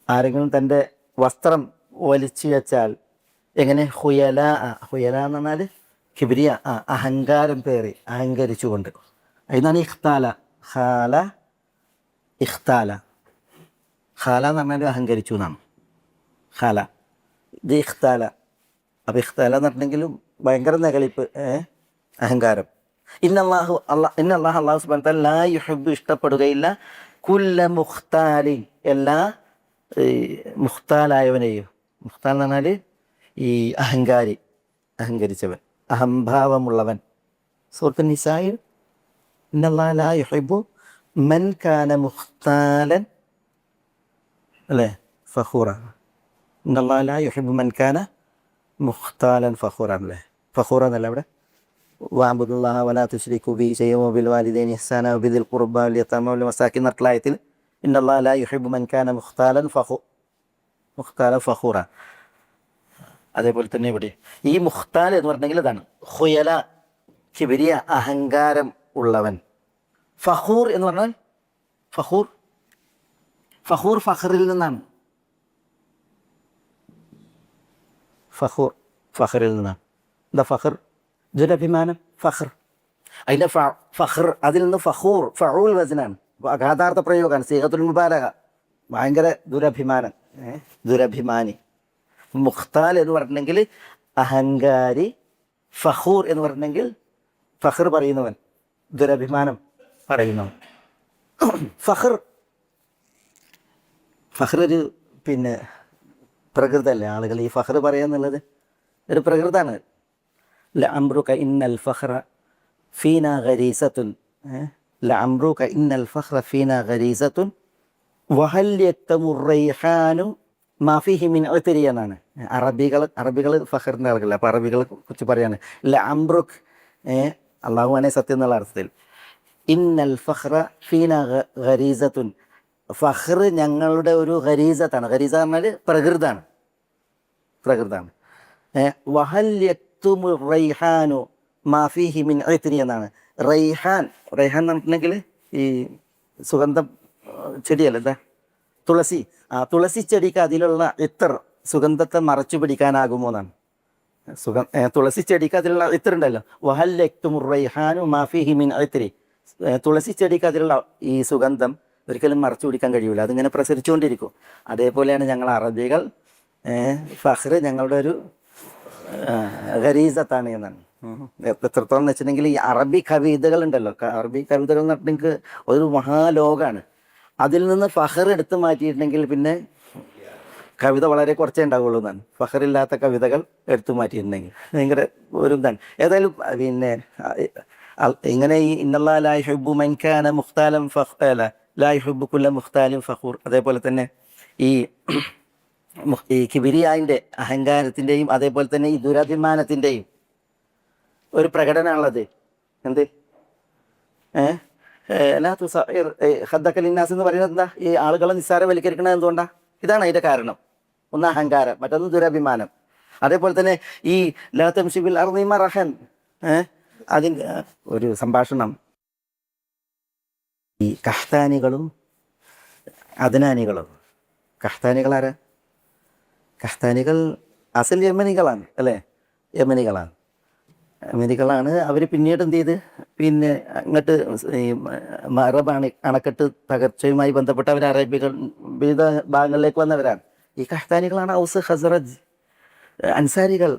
ആരെങ്കിലും തൻ്റെ വസ്ത്രം വലിച്ചു വെച്ചാൽ എങ്ങനെ? ഖുയല എന്ന് പറഞ്ഞാൽ കിബിരിയ, അഹങ്കാരം പേറി, അഹങ്കരിച്ചുകൊണ്ട്. അതിനാണ് ഇഖ്താല. ഇഖ്താല എന്ന് പറഞ്ഞാൽ അഹങ്കരിച്ചു എന്നാണ്. ഖാല, ഇത് ഇഖ്താല. അപ്പോൾ ഇഖ്താല എന്ന് പറഞ്ഞിട്ടുണ്ടെങ്കിലും ഭയങ്കര നെകളിപ്പ്, അഹങ്കാരം. അല്ലാഹു സുബ്ഹാനഹു വ തആല ലാ യുഹിബ്ബു, ഇഷ്ടപ്പെടുകയില്ല, കുല്ല മുഖ്താലിൻ, എല്ലാ മുഖ്താലായവനെയും. മുഖ്താൽ എന്ന് പറഞ്ഞാൽ ഈ അഹങ്കരിച്ചവൻ, അഹംഭാവമുള്ളവൻ. സൂറത്തുൻ നിസായിൽ ഇന്നല്ലാഹ ലാ യുഹിബ്ബു മൻ കാന മുഖ്താലൻ അല്ലേ ഫഖൂറ. ഇന്നല്ലാഹ ലാ യുഹിബ്ബു മൻ കാന മുഖ്താലൻ ഫഖൂറ അല്ലേ, ഫഖൂറ എന്നല്ല ഇവിടെ. വഅബ്ദുല്ലാഹ വലാ തുശ്രികു ബിഹി ശൈഅൻ വബിൽ വാലിദൈനി ഇഹ്സാന വബിദിൽ ഖുർബ വൽ യതാമ വൽ മസാകിൻ എന്നുള്ള ആയത്തിൽ ഇന്നല്ലാഹ ലാ യുഹിബ്ബു മൻ കാന മുഖ്താലൻ ഫഖൂറ. അതേപോലെ തന്നെ ഇവിടെ ഈ മുഖ്താൽ എന്ന് പറഞ്ഞെങ്കിൽ ഇതാണ് ഖുയല, കിബിരിയ, അഹങ്കാരം ഉള്ളവൻ. ഫഖൂർ എന്ന് പറഞ്ഞാൽ ഫഖൂർ ഫഖറിൽ നിന്നാണ്. ഫഖറിൽ നിന്നാണ്. എന്താ ഫഖർ? ദുരഭിമാനം, ഫഖർ. അതിൻ്റെ ഫഖർ, അതിൽ നിന്ന് ഫഖൂർ, ഫഊൽ വസ്നാണ്, അഗാധാർത്ഥ പ്രയോഗമാണ്, സീഗത്തുൽ മുബാലഗ, ഭയങ്കര ദുരഭിമാനം, ദുരഭിമാനി. മുഖ്താൽ എന്ന് പറഞ്ഞിട്ടുണ്ടെങ്കിൽ അഹങ്കാരി, ഫഖൂർ എന്ന് പറഞ്ഞിട്ടുണ്ടെങ്കിൽ ഫഖർ പറയുന്നവൻ, ദുരഭിമാനം പറയുന്നവൻ. ഫഖർ ഫഖർ ഒരു പിന്നെ പ്രകൃതല്ലേ. ആളുകൾ ഈ ഫഖർ പറയാന്നുള്ളത് ഒരു പ്രകൃതാണ്. ലഅംറുക ഇന്നൽ ഫഖറ ഫീന ഗരീസത്തുൻ, ലഅംറുക ഇന്നൽ ഫഖറ ഫീന ഗരീസത്തുൻ വഹൽ യക്തമു റൈഹാനു മാ ഫീഹി മിൻ ഉത്രി എന്നാണ്. അറബികൾ ഫഖറിൻ്റെ ആളുകളല്ല. അപ്പോൾ അറബികളെ കുറിച്ച് പറയാണ് ലഅംറുക്, അള്ളാഹുവാനെ സത്യം എന്നുള്ള അർത്ഥത്തിൽ. ഇന്നൽ ഫഖ്റ ഫീന ഗരീസത്തുൻ, ഫഖ്ർ ഞങ്ങളുടെ ഒരു ഗരീസത്താണ്. ഗരീസ പറഞ്ഞാൽ പ്രകൃതാണ്. വഹൽ യക്തുമു റൈഹാനു മാ ഫീഹി മിൻ ഉത്രി എന്നാണ്. റൈഹാൻ എന്ന് പറഞ്ഞിട്ടുണ്ടെങ്കിൽ ഈ സുഗന്ധം ചെടിയല്ല, എന്താ തുളസി. തുളസി ചെടിക്ക് അതിലുള്ള ഇത്തർ സുഗന്ധത്തെ മറച്ചു പിടിക്കാനാകുമോ എന്നാണ്. തുളസി ചെടിക്ക് അതിലുള്ള ഇത്തർ ഉണ്ടല്ലോ. വഹൽ യക്തുമു റൈഹാനു മാ ഫീഹി മിൻ ഉത്രി, തുളസി ചെടിക്ക് അതിലുള്ള ഈ സുഗന്ധം ഒരിക്കലും മറച്ചു പിടിക്കാൻ കഴിയില്ല, അതിങ്ങനെ പ്രസരിച്ചുകൊണ്ടിരിക്കും. അതേപോലെയാണ് ഞങ്ങൾ അറബികൾ, ഫഖ്ർ ഞങ്ങളുടെ ഒരു ഗരീസത്താണ് എന്നാണ്. എത്രത്തോളം എന്ന് വെച്ചിട്ടുണ്ടെങ്കിൽ ഈ അറബി കവിതകൾ ഉണ്ടല്ലോ, അറബി കവിതകൾ എന്ന് പറഞ്ഞിട്ടുണ്ടെങ്കിൽ ഒരു മഹാലോകമാണ്. അതിൽ നിന്ന് ഫഖർ എടുത്തു മാറ്റിയിട്ടുണ്ടെങ്കിൽ പിന്നെ കവിത വളരെ കുറച്ചേ ഉണ്ടാവുള്ളൂ എന്നാണ്. ഫഖറില്ലാത്ത കവിതകൾ എടുത്തു മാറ്റിയിട്ടുണ്ടെങ്കിൽ ഭയങ്കര ഒരു ഇതാണ്. ഏതായാലും പിന്നെ ഇങ്ങനെ ഈ ഇന്നല്ലാഹ ലാ യുഹിബ്ബു മൻ കാന മുഖ്താലൻ ലാ യുഹിബ്ബു കുല്ല മുഖ്താലിൻ ഫഖൂർ, അതേപോലെ തന്നെ ഈ കിബിരിയായിൻ്റെ അഹങ്കാരത്തിൻ്റെയും അതേപോലെ തന്നെ ഈ ദുരഭിമാനത്തിൻ്റെയും ഒരു പ്രകടനമാണുള്ളത്. എന്ത് ഹദ്ദക ലിന്നാസ് എന്ന് പറയുന്നത് എന്താ? ഈ ആളുകളെ നിസ്സാരവൽക്കരിക്കണത് എന്തുകൊണ്ടാണ്? ഇതാണ് അതിൻ്റെ കാരണം. ഒന്ന് അഹങ്കാരം, മറ്റൊന്ന് ദുരഭിമാനം. അതേപോലെ തന്നെ ഈ ലാ തംശി ബിൽ അർളി മറഹൻ, അതിൻ്റെ ഒരു സംഭാഷണം ഈ കഹ്താനികളും അദ്നാനികളും. കഹ്താനികളാരാ? കഹ്താനികൾ അസൽ യമനികളാണ് അല്ലേ? യമനികളാണ്. അവർ പിന്നീട് എന്ത് ചെയ്ത് പിന്നെ അങ്ങോട്ട് ഈ അറബ് അണക്കെട്ട് തകർച്ചയുമായി ബന്ധപ്പെട്ട് അവർ അറബികൾ വിവിധ ഭാഗങ്ങളിലേക്ക് വന്നവരാണ്. ഈ കഹ്താനികളാണ് ഔസ്, ഖസ്റജ്, അൻസാരികൾ.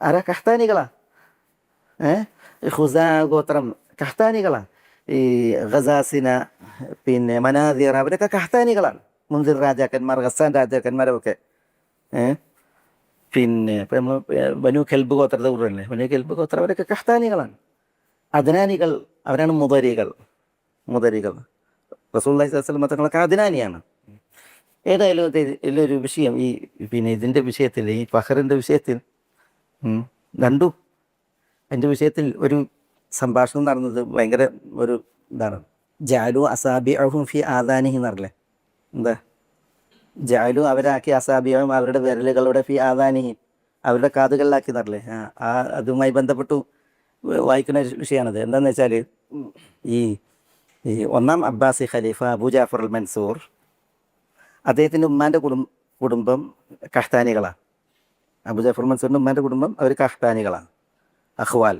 ആരാ? കഹ്താനികളാ. ഖുസാ ഗോത്രം കഹ്താനികളാണ്. ഈ ഖസാസിന, പിന്നെ മനാദിർ, അവരൊക്കെ കഹ്താനികളാണ്. മുൻസിർ രാജാക്കന്മാർ, ഖസാൻ രാജാക്കന്മാരൊക്കെ. പിന്നെ ഇപ്പം നമ്മൾ ബനു കെൽബ് ഗോത്രത്തെ കുറിച്ചല്ലേ, ബനു കെൽബ് ഗോത്രം അവരൊക്കെ കഹ്താനികളാണ്. അദ്നാനികൾ അവരാണ് മുദരികൾ. റസൂലുള്ളാഹി സ്വല്ലല്ലാഹു അലൈഹി വസല്ലം തങ്ങളൊക്കെ അദ്നാനിയാണ്. ഏതായാലും ഇതിലൊരു വിഷയം, ഈ പിന്നെ ഇതിൻ്റെ വിഷയത്തിൽ, ഈ ഫഖറിൻ്റെ വിഷയത്തിൽ രണ്ടും എൻ്റെ വിഷയത്തിൽ ഒരു സംഭാഷണം നടന്നത് ഭയങ്കര ഒരു ഇതാണ്. ജഅലു അസാബിഅഹും ഫി ആദാനിഹി എന്നറിയില്ലേ? എന്താ ജഅലു അവരാക്കി അസാബിഅഹും അവരുടെ വിരലുകളുടെ ഫി ആദാനിഹി അവരുടെ കാതുകളിലാക്കി എന്നറിയില്ലേ? അതുമായി ബന്ധപ്പെട്ടു വായിക്കുന്ന വിഷയമാണത്. എന്താണെന്ന് വെച്ചാൽ ഈ ഒന്നാം അബ്ബാസി ഖലീഫ അബൂ ജാഫർ അൽ മൻസൂർ, അദ്ദേഹത്തിൻ്റെ ഉമ്മാൻ്റെ കുടുംബം കഹ്താനികളാണ്. അബൂ ജാഫർ മൻസൂറിൻ്റെ ഉമ്മാൻ്റെ കുടുംബം അവർ കഹ്താനികളാണ്, അഖ്വാൽ.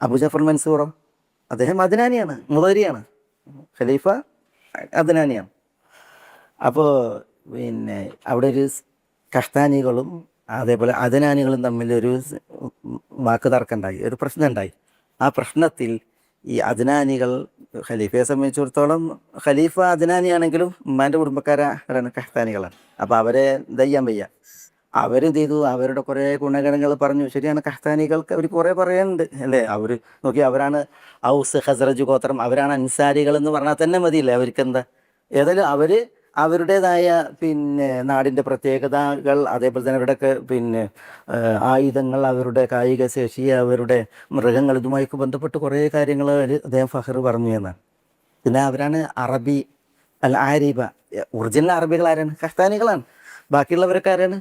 അബൂ ജാഫർ മൻസൂറോ അദ്ദേഹം അദ്നാനിയാണ്, മുദരിയാണ്. ഖലീഫ അദ്നാനിയാണ്. അപ്പോൾ പിന്നെ അവിടെ ഒരു കഹ്താനികളും അതേപോലെ അദ്നാനികളും തമ്മിലൊരു വാക്ക് തർക്കമുണ്ടായി, ഒരു പ്രശ്നം ഉണ്ടായി. ആ പ്രശ്നത്തിൽ ഈ അദ്നാനികൾ, ഖലീഫയെ സംബന്ധിച്ചിടത്തോളം ഖലീഫ അദ്നാനിയാണെങ്കിലും ഉമ്മാൻ്റെ കുടുംബക്കാരാണ് കഹ്താനികളാണ്. അപ്പോൾ അവരെ ദയ്യാൻ വയ്യ. അവരെന്ത് ചെയ്തു? അവരുടെ കുറേ ഗുണഗണങ്ങൾ പറഞ്ഞു. ശരിയാണ്, കഹ്താനികൾക്ക് അവർ കുറേ പറയാനുണ്ട് അല്ലേ? അവർ നോക്കി, അവരാണ് ഔസ് ഖസ്റജ് ഗോത്രം, അവരാണ് അൻസാരികൾ എന്ന് പറഞ്ഞാൽ തന്നെ മതിയില്ലേ അവർക്ക് എന്താ? ഏതായാലും അവർ അവരുടേതായ പിന്നെ നാടിൻ്റെ പ്രത്യേകതകൾ, അതേപോലെ തന്നെ അവരുടെയൊക്കെ പിന്നെ ആയുധങ്ങൾ, അവരുടെ കായിക ശേഷി, അവരുടെ മൃഗങ്ങൾ, ഇതുമായൊക്കെ ബന്ധപ്പെട്ട് കുറേ കാര്യങ്ങൾ അദ്ദേഹം ഫഖർ പറഞ്ഞു എന്നാണ്. പിന്നെ അവരാണ് അറബി അൽ ആരിബ. ഒറിജിനൽ അറബികൾ ആരാണ്? കഹ്താനികളാണ്. ബാക്കിയുള്ളവരൊക്കെ ആരാണ്?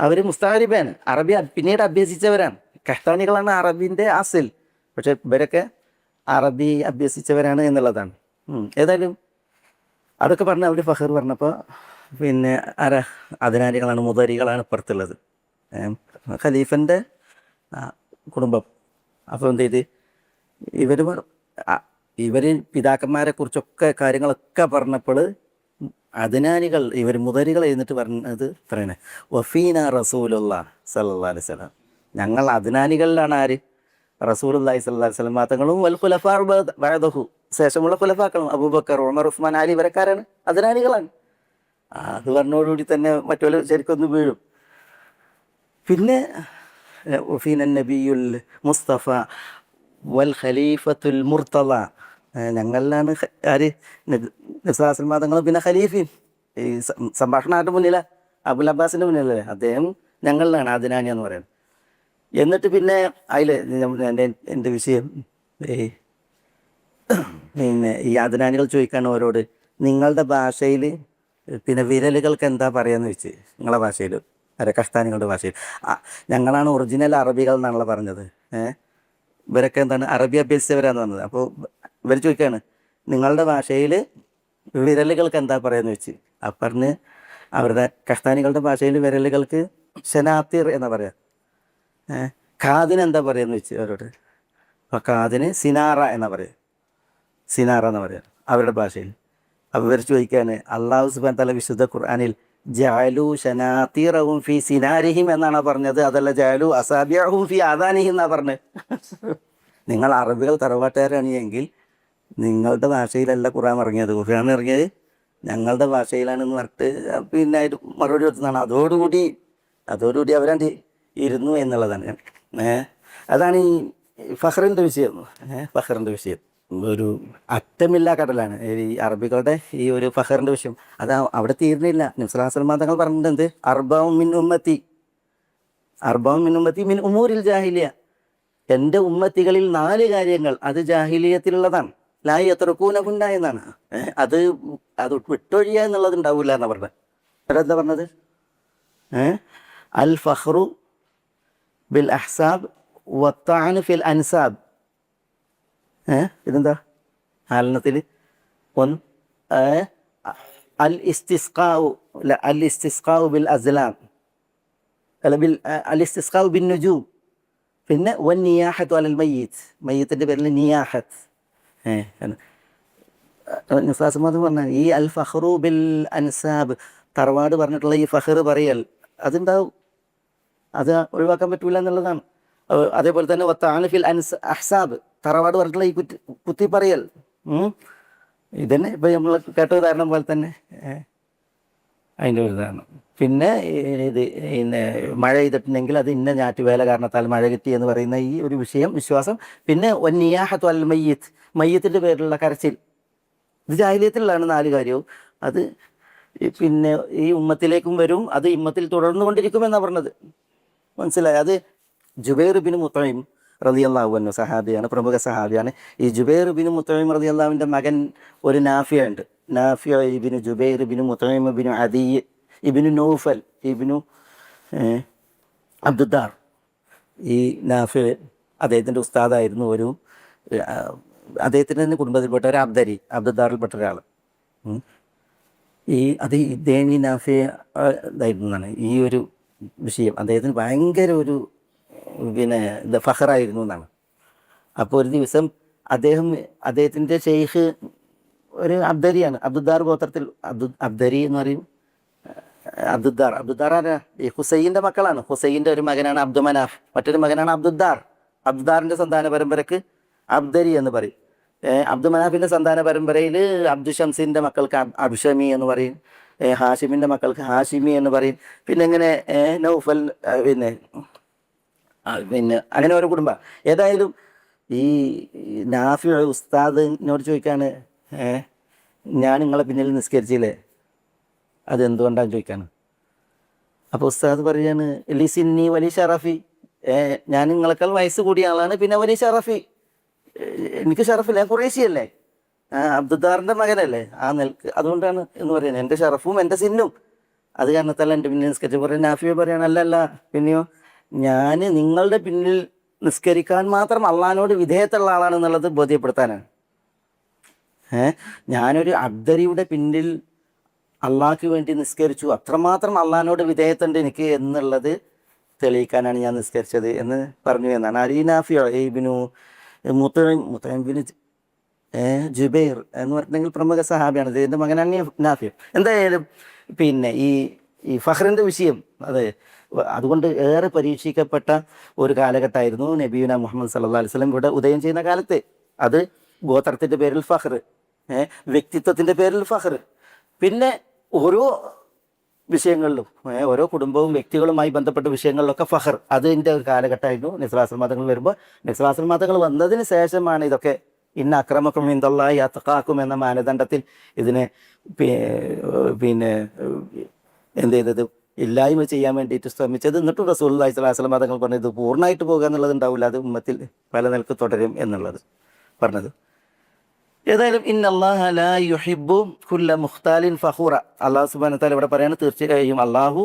അവർ മുസ്താരിബാണ്, അറബി പിന്നീട് അഭ്യസിച്ചവരാണ്. കഹ്താനികളാണ് അറബിൻ്റെ അസിൽ, പക്ഷെ ഇവരൊക്കെ അറബി അഭ്യസിച്ചവരാണ് എന്നുള്ളതാണ്. ഏതായാലും അതൊക്കെ പറഞ്ഞ് അവർ ഫഖർ പറഞ്ഞപ്പോൾ പിന്നെ ആരാ? അദ്നാനികളാണ്, മുദരികളാണ് ഇപ്പുറത്തുള്ളത്, ഖലീഫൻ്റെ കുടുംബം. അപ്പോൾ എന്ത് ചെയ്ത് ഇവർ പിതാക്കന്മാരെ കുറിച്ചൊക്കെ കാര്യങ്ങളൊക്കെ പറഞ്ഞപ്പോൾ അദ്നാനികൾ, ഇവർ മുദരികൾ എഴുന്നിട്ട് പറഞ്ഞത് ഇത്രയാണ്: വഫീന റസൂലുള്ളാഹി സ്വല്ലല്ലാഹു അലൈഹി വസല്ലം, ഞങ്ങൾ അദ്നാനികളിലാണ് ആര്? റസൂലുള്ളാഹി സ്വല്ലല്ലാഹു അലൈഹി വസല്ലം തങ്ങളും വൽ ഖുലഫാ ബഅദഹു, ശേഷമുള്ള ഖുലഫാക്കളും അബൂബക്കർ, ഉമർ, ഉസ്മാൻ, അലി ഇവരക്കാരാണ്, അതിനാനികളാണ്. അത് പറഞ്ഞോടുകൂടി തന്നെ മറ്റുള്ള ശരിക്കൊന്ന് വീഴും. പിന്നെ ഫീന നബിയുൽ മുസ്തഫ വൽ ഖലീഫത്തുൽ മുർത്തള, ഞങ്ങളിലാണ് ആര് നിസ്ലാസ്ലം തങ്ങളും പിന്നെ ഖലീഫയും. ഈ സംഭാഷണമായിട്ട് മുന്നില അബുൽ അബ്ബാസിൻ്റെ മുന്നിലല്ലേ, അദ്ദേഹം ഞങ്ങളിലാണ് ആദിനാനി എന്ന് പറയുന്നത്. എന്നിട്ട് പിന്നെ അതിൽ എൻ്റെ വിഷയം പിന്നെ ഈ ആദിനാനികൾ ചോദിക്കാണ് ഓരോട്, നിങ്ങളുടെ ഭാഷയിൽ പിന്നെ വിരലുകൾക്ക് എന്താ പറയാന്ന് വെച്ച്, നിങ്ങളെ ഭാഷയിൽ കഷ്ടാനികളുടെ ഭാഷയിൽ. ഞങ്ങളാണ് ഒറിജിനൽ അറബികൾ എന്നാണല്ലോ പറഞ്ഞത്. ഇവരൊക്കെ എന്താണ് അറബി അഭ്യസിച്ചവരാന്ന് പറഞ്ഞത്. അപ്പോൾ ഇവർ ചോദിക്കുകയാണ് നിങ്ങളുടെ ഭാഷയിൽ വിരലുകൾക്ക് എന്താ പറയാന്ന് വെച്ച്. പറഞ്ഞ് അവരുടെ കഷ്ടാനികളുടെ ഭാഷയിൽ വിരലുകൾക്ക് ഷനാത്തിർ എന്നാ പറയാ. കാതിന് എന്താ പറയാന്ന് വെച്ച് അവരോട്. അപ്പോൾ കാതിന് സിനാറ എന്നാ പറയുക, സിനാറ എന്ന് പറയാം അവരുടെ ഭാഷയിൽ. അപ്പോൾ ഇവർ ചോദിക്കുകയാണ് അല്ലാഹു സുബ്ഹാനഹു വ തആല വിശുദ്ധ ഖുർആനിൽ ജഅലു ശനാതിറഹും ഫീ സിനാരിഹിം എന്നാണ് പറഞ്ഞത്, അതല്ല ജഅലു അസാബിഅഹും ഫീ ആദാനിഹിം എന്നാ പറഞ്ഞത്. നിങ്ങൾ അറബികൾ തറവാട്ടുകാരാണ് എങ്കിൽ നിങ്ങളുടെ ഭാഷയിലല്ല ഖുർആൻ ഇറങ്ങിയത്, ഖുർആൻ ഇറങ്ങിയത് ഞങ്ങളുടെ ഭാഷയിലാണെന്ന് പറഞ്ഞിട്ട് പിന്നെ അതിന് മറുപടി കൊടുത്തതാണ്. അതോടുകൂടി അവരാണ്ട് ഇരുന്നു എന്നുള്ളതാണ്. അതാണ് ഈ ഫഖറിൻ്റെ വിഷയം. ഫഖറിൻ്റെ വിഷയം ഒരു അറ്റമില്ല കടലാണ് ഈ അറബികളുടെ ഈ ഒരു ഫഖറിൻ്റെ വിഷയം. അത് അവിടെ തീരുന്നില്ല. നബി സ്വല്ലല്ലാഹു അലൈഹി വസല്ലം തങ്ങൾ പറഞ്ഞിട്ട് എന്ത്, അർബഉ മിൻ ഉമ്മത്തി മിൻ ഉമൂരിൽ ജാഹിലിയ, എൻ്റെ ഉമ്മത്തികളിൽ 4 കാര്യങ്ങൾ അത് ജാഹിലിയത്തിലുള്ളതാണ്. ലാ യത്റകൂനഹുന്ന എന്നാണ്. അത് വിട്ടൊഴിയുക എന്നുള്ളത് ഉണ്ടാവില്ല എന്നാണ് പറഞ്ഞത്. എന്താ പറഞ്ഞത്? അൽ ഫഖ്റു ബിൽ അഹ്സാബ് വത്തഅൻ ഫിൽ അൻസാബ്. ഇതെന്താ ആലനത്തിൽ ഒന്ന് അൽ ഇസ്തിസ്ഖാഉ ബിൽ അസ്ലാം, അല്ല ബിൽ അൽ ഇസ്തിസ്ഖാഉ ബിൻ നുജൂം. പിന്നെ വൻ നിയാഹത്തു അലൽ മയ്യിത്ത്, മയ്യത്തിൻ്റെ പേരിൽ നിയാഹത്ത്. നിസ്ലാസ്മാത് പറഞ്ഞാൽ ഈ അൽ ഫഖ്റു ബിൽ അൻസാബ്, തറവാട് പറഞ്ഞിട്ടുള്ള ഈ ഫഖർ പറയൽ അതുണ്ടാവും, അത് ഒഴിവാക്കാൻ പറ്റൂല എന്നുള്ളതാണ്. അതേപോലെ തന്നെ വത്തഅൻ ഫിൽ അഹ്സാബ്, തറവാട് പറഞ്ഞിട്ടുള്ള ഈ കുത്തി പറയൽ. ഇതന്നെ ഇപ്പം നമ്മൾ കേട്ട ഉദാഹരണം പോലെ തന്നെ അതിൻ്റെ ഒരു ഉദാഹരണം. പിന്നെ പിന്നെ മഴ ചെയ്തിട്ടുണ്ടെങ്കിൽ അത് ഇന്ന ഞാറ്റുവേല കാരണത്താൽ മഴ കിട്ടി എന്ന് പറയുന്ന ഈ ഒരു വിശ്വാസം. പിന്നെ വന്നിയാഹത്തു അൽ മയ്യിത്ത്, മയ്യത്തിൻ്റെ പേരിലുള്ള കരച്ചിൽ. ഇത് ജാഹിലിയത്തിലുള്ളതാണ് 4 കാര്യവും. അത് പിന്നെ ഈ ഉമ്മത്തിലേക്കും വരും, അത് ഇമ്മത്തിൽ തുടർന്നു കൊണ്ടിരിക്കുമെന്നാണ് പറഞ്ഞത്. മനസ്സിലായി? അത് ജുബൈർ ബിൻ മുത്തഇം റളിയല്ലാഹു അൻഹു സഹാബിയാണ്, പ്രമുഖ സഹാബിയാണ്. ഈ ജുബൈർ ബിൻ മുത്തഇം റളിയല്ലാഹുവിൻ്റെ മകൻ ഒരു നാഫിയ ഉണ്ട്. നാഫിയ ഇബ്നു ജുബൈർ ബിൻ മുത്തഇം ബിൻ അദി ഇബ്നു നൗഫൽ ഇബ്നു അബ്ദുദ്ദാർ. ഈ നാഫിയ അദ്ദേഹത്തിൻ്റെ ഉസ്താദായിരുന്നു. അദ്ദേഹത്തിൻ്റെ തന്നെ കുടുംബത്തിൽപ്പെട്ട ഒരു അബ്ദുദ്ദാറിൽപ്പെട്ട ഒരാൾ. ഇദ്ദേഹം ഈ നാഫിയ ഇതായിരുന്നു എന്നാണ് ഈ ഒരു വിഷയം. അദ്ദേഹത്തിന് ഭയങ്കര ഒരു പിന്നെ ഫഖറായിരുന്നു എന്നാണ്. അപ്പോൾ ഒരു ദിവസം അദ്ദേഹത്തിൻ്റെ ഷെയ്ഖ് ഒരു അബ്ദരിയാണ്, അബ്ദുദ്ദാർ ഗോത്രത്തിൽ അബ്ദരി എന്ന് പറയും. അബ്ദുദ്ദാർ ആരാ? ഈ ഹുസൈൻ്റെ മക്കളാണ്. ഹുസൈൻ്റെ ഒരു മകനാണ് അബ്ദുമനാഫ്, മറ്റൊരു മകനാണ് അബ്ദുദ്ദാറിൻ്റെ സന്താന പരമ്പരക്ക് അബ്ദരി എന്ന് പറയും. അബ്ദുമനാഫിൻ്റെ സന്താന പരമ്പരയിൽ അബ്ദുഷംസിൻ്റെ മക്കൾക്ക് അബ്ഷമി എന്ന് പറയും, ഹാഷിമിൻ്റെ മക്കൾക്ക് ഹാഷിമി എന്ന് പറയും. പിന്നെ ഇങ്ങനെ നൗഫൽ പിന്നെ അങ്ങനെ ഓരോ കുടുംബം. ഏതായാലും ഈ നാഫി ഉസ്താദിനോട് ചോദിക്കാണ്, ഞാൻ നിങ്ങളെ പിന്നിൽ നിസ്കരിച്ചില്ലേ, അതെന്തുകൊണ്ടാണ് ചോദിക്കാണ്. അപ്പോൾ ഉസ്താദ് പറയാണ് ലിസിന്നി വലി ഷറഫി, ഞാൻ നിങ്ങളെക്കാൾ വയസ്സ് കൂടിയ ആളാണ്, പിന്നെ വലി ഷറഫി, എനിക്ക് ഷറഫില്ല, ഞാൻ ഖുറൈശിയല്ലേ, അബ്ദുദ്ദാറിൻ്റെ മകനല്ലേ, ആ നിലക്ക് അതുകൊണ്ടാണ് എന്ന് പറയുന്നത്. എൻ്റെ ഷറഫും എൻ്റെ സിന്നും അത് കാരണത്തല്ല എൻ്റെ പിന്നിൽ നിസ്കരിച്ച്. പറയാൻ നാഫിയെ പറയാണ് അല്ലല്ല, പിന്നെയോ ഞാൻ നിങ്ങളുടെ പിന്നിൽ നിസ്കരിക്കാൻ മാത്രം അള്ളാഹിനോട് വിധേയത്തുള്ള ആളാണെന്നുള്ളത് ബോധ്യപ്പെടുത്താനാണ്. ഞാനൊരു അബ്ദരിയുടെ പിന്നിൽ അള്ളാഹ്ക്ക് വേണ്ടി നിസ്കരിച്ചു, അത്രമാത്രം അള്ളാഹിനോട് വിധേയത്തുണ്ട് എനിക്ക് എന്നുള്ളത് തെളിയിക്കാനാണ് ഞാൻ നിസ്കരിച്ചത് എന്ന് പറഞ്ഞു എന്നാണ്. അരീനാഫിയോ ഇബ്നു മുത്തഇം ബിൻ ജുബൈർ എന്ന് പറഞ്ഞിട്ടുണ്ടെങ്കിൽ പ്രമുഖ സഹാബിയാണ്. ഇതിൻ്റെ മകനാണ് നാഫിയ. എന്തായാലും പിന്നെ ഈ ഫഖറിൻ്റെ വിഷയം, അതെ അതുകൊണ്ട് ഏറെ പരീക്ഷിക്കപ്പെട്ട ഒരു കാലഘട്ടമായിരുന്നു നബിയുന മുഹമ്മദ് സല്ലല്ലാഹു അലൈഹി വസല്ലം ഇവിടെ ഉദയം ചെയ്യുന്ന കാലത്ത്. അത് ഗോത്രത്തിൻ്റെ പേരിൽ ഫഖർ, വ്യക്തിത്വത്തിൻ്റെ പേരിൽ ഫഖർ, പിന്നെ ഓരോ വിഷയങ്ങളിലും ഓരോ കുടുംബവും വ്യക്തികളുമായി ബന്ധപ്പെട്ട വിഷയങ്ങളിലൊക്കെ ഫഖർ, അതിൻ്റെ ഒരു കാലഘട്ടമായിരുന്നു നബി മതങ്ങൾ വരുമ്പോൾ. നബി മതങ്ങൾ വന്നതിന് ശേഷമാണ് ഇതൊക്കെ ഇന്ന അക്രമക്കും ഇന്ദല്ലാഹി അത്ഖാക്കും എന്ന മാനദണ്ഡത്തിൽ ഇതിനെ പിന്നെ എന്ത് ചെയ്തത്, ഇല്ലായ്മ ചെയ്യാൻ വേണ്ടിയിട്ട് ശ്രമിച്ചത്. എന്നിട്ടും റസൂലുള്ളാഹി സ്വല്ലല്ലാഹു അലൈഹി വസല്ലം മതങ്ങൾ പറഞ്ഞത് ഇത് പൂർണ്ണമായിട്ട് പോകുക എന്നുള്ളത് ഉണ്ടാവില്ല, അത് ഉമ്മത്തിൽ പല നിലക്ക് തുടരും എന്നുള്ളത് പറഞ്ഞത്. ഏതായാലും ഇന്നല്ലാഹ ലാ യുഹിബ്ബു കുല്ല മുഖ്താലിൻ ഫഖൂറ, അള്ളാഹു സുബ്ഹാനഹു വ തആല ഇവിടെ പറയാണ് തീർച്ചയായും അള്ളാഹു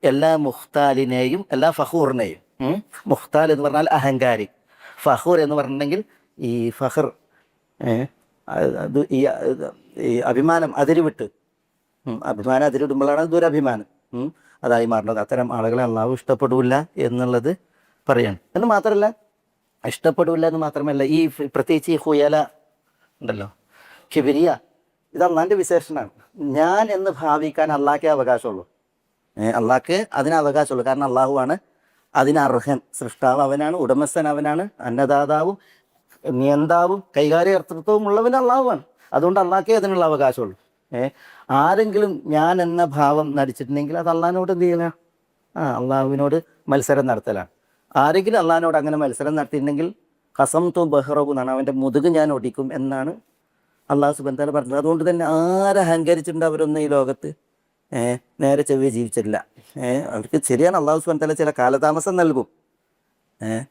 എല്ലാ മുഖ്താലിനെയും എല്ലാ ഫഖൂറിനെയും, മുഖ്താൽ എന്ന് പറഞ്ഞാൽ അഹങ്കാരി, ഫഖൂർ എന്ന് പറഞ്ഞിട്ടുണ്ടെങ്കിൽ ഈ ഫഖർ, അത് ഈ അഭിമാനം അതിരുവിട്ട്, അഭിമാനം അതിരിടുമ്പോഴാണ് ദുരഭിമാനം അതായി മാറുന്നത്. അത്തരം ആളുകളെ അള്ളാഹു ഇഷ്ടപ്പെടില്ല എന്നുള്ളത് പറയാണ്. എന്ന് മാത്രമല്ല, ഇഷ്ടപ്പെടില്ല എന്ന് മാത്രമല്ല, ഈ പ്രത്യേകിച്ച് ഈ ഹുയല ഉണ്ടല്ലോ, കിബിരിയ, ഇത് അള്ളാഹിൻ്റെ വിശേഷണമാണ്. ഞാൻ എന്ന് ഭാവിക്കാൻ അള്ളാഹ്ക്കേ അവകാശമുള്ളൂ, അള്ളാഹ്ക്ക് അതിന് അവകാശമുള്ളൂ. കാരണം അള്ളാഹുവാണ് അതിനർഹൻ, സൃഷ്ടാവ് അവനാണ്, ഉടമസ്ഥൻ അവനാണ്, അന്നദാതാവും നിയന്താവും കൈകാര്യകർത്തൃത്വവും ഉള്ളവൻ അള്ളാഹുവാണ്. അതുകൊണ്ട് അള്ളാഹ്ക്കേ അതിനുള്ള അവകാശമുള്ളൂ. ആരെങ്കിലും ഞാൻ എന്ന ഭാവം നടിച്ചിട്ടുണ്ടെങ്കിൽ അത് അള്ളാഹിനോട് എന്ത് ചെയ്യല, അള്ളാഹുവിനോട് മത്സരം നടത്തലാണ്. ആരെങ്കിലും അള്ളാഹിനോട് അങ്ങനെ മത്സരം നടത്തിയിട്ടുണ്ടെങ്കിൽ ഖസം തു ബഹ്റബു എന്നാണ്, അവൻ്റെ മുതുക് ഞാൻ ഒടിക്കും എന്നാണ് അള്ളാഹു സുബ്ഹാനഹു വ തആല പറഞ്ഞത്. അതുകൊണ്ട് തന്നെ ആരഹങ്കരിച്ചിട്ടുണ്ട് അവരൊന്നും ഈ ലോകത്ത് നേരെ ചെവ്വേ ജീവിച്ചില്ല. അവർക്ക് ശരിയാണ്, അള്ളാഹു സുബ്ഹാനഹു വ തആല ചില കാലതാമസം നൽകും.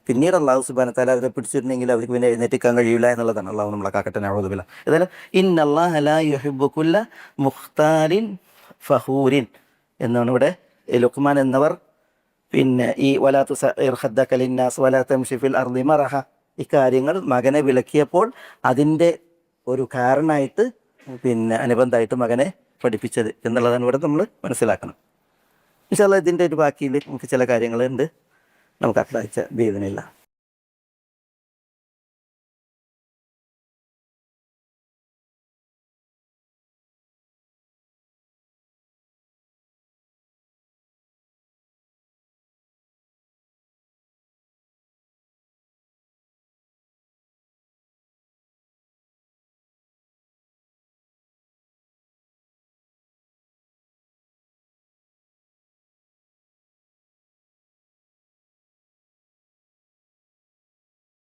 പിന്നീട് അള്ളാഹു സുബ്ഹാനഹു വ തആല അവരെ പിടിച്ചിട്ടുണ്ടെങ്കിൽ അവർക്ക് പിന്നെ എഴുന്നേറ്റിക്കാൻ കഴിയില്ല എന്നുള്ളതാണ്. അള്ളാഹു നമ്മളെ കാക്കട്ടെ, നഊദു ബില്ലാഹ്. ഏതായാലും ഇന്നല്ലാഹ ലാ യുഹിബ്ബു കുല്ല മുഖ്താലിൻ ഫഖൂരിൻ എന്നാണ് ഇവിടെ ലുഖ്മാൻ എന്നവർ പിന്നെ ഈ വലാ തുസഇർ ഖദ്ദക ലിന്നാസ് വലാ തംശി ഫിൽ അർളി മറഹ ഇക്കാര്യങ്ങൾ മകനെ വിലക്കിയപ്പോൾ അതിൻ്റെ ഒരു കാരണമായിട്ട് പിന്നെ അനുബന്ധമായിട്ട് മകനെ പഠിപ്പിച്ചത് എന്നുള്ളതാണ് ഇവിടെ നമ്മൾ മനസ്സിലാക്കണം. ഇൻഷാ അല്ലാഹ് ഇതിൻ്റെ ഒരു ബാക്കിയിൽ നമുക്ക് ചില കാര്യങ്ങളുണ്ട്, നമുക്ക് അടുത്ത ആഴ്ച ബിഇദ്നില്ലാഹ്.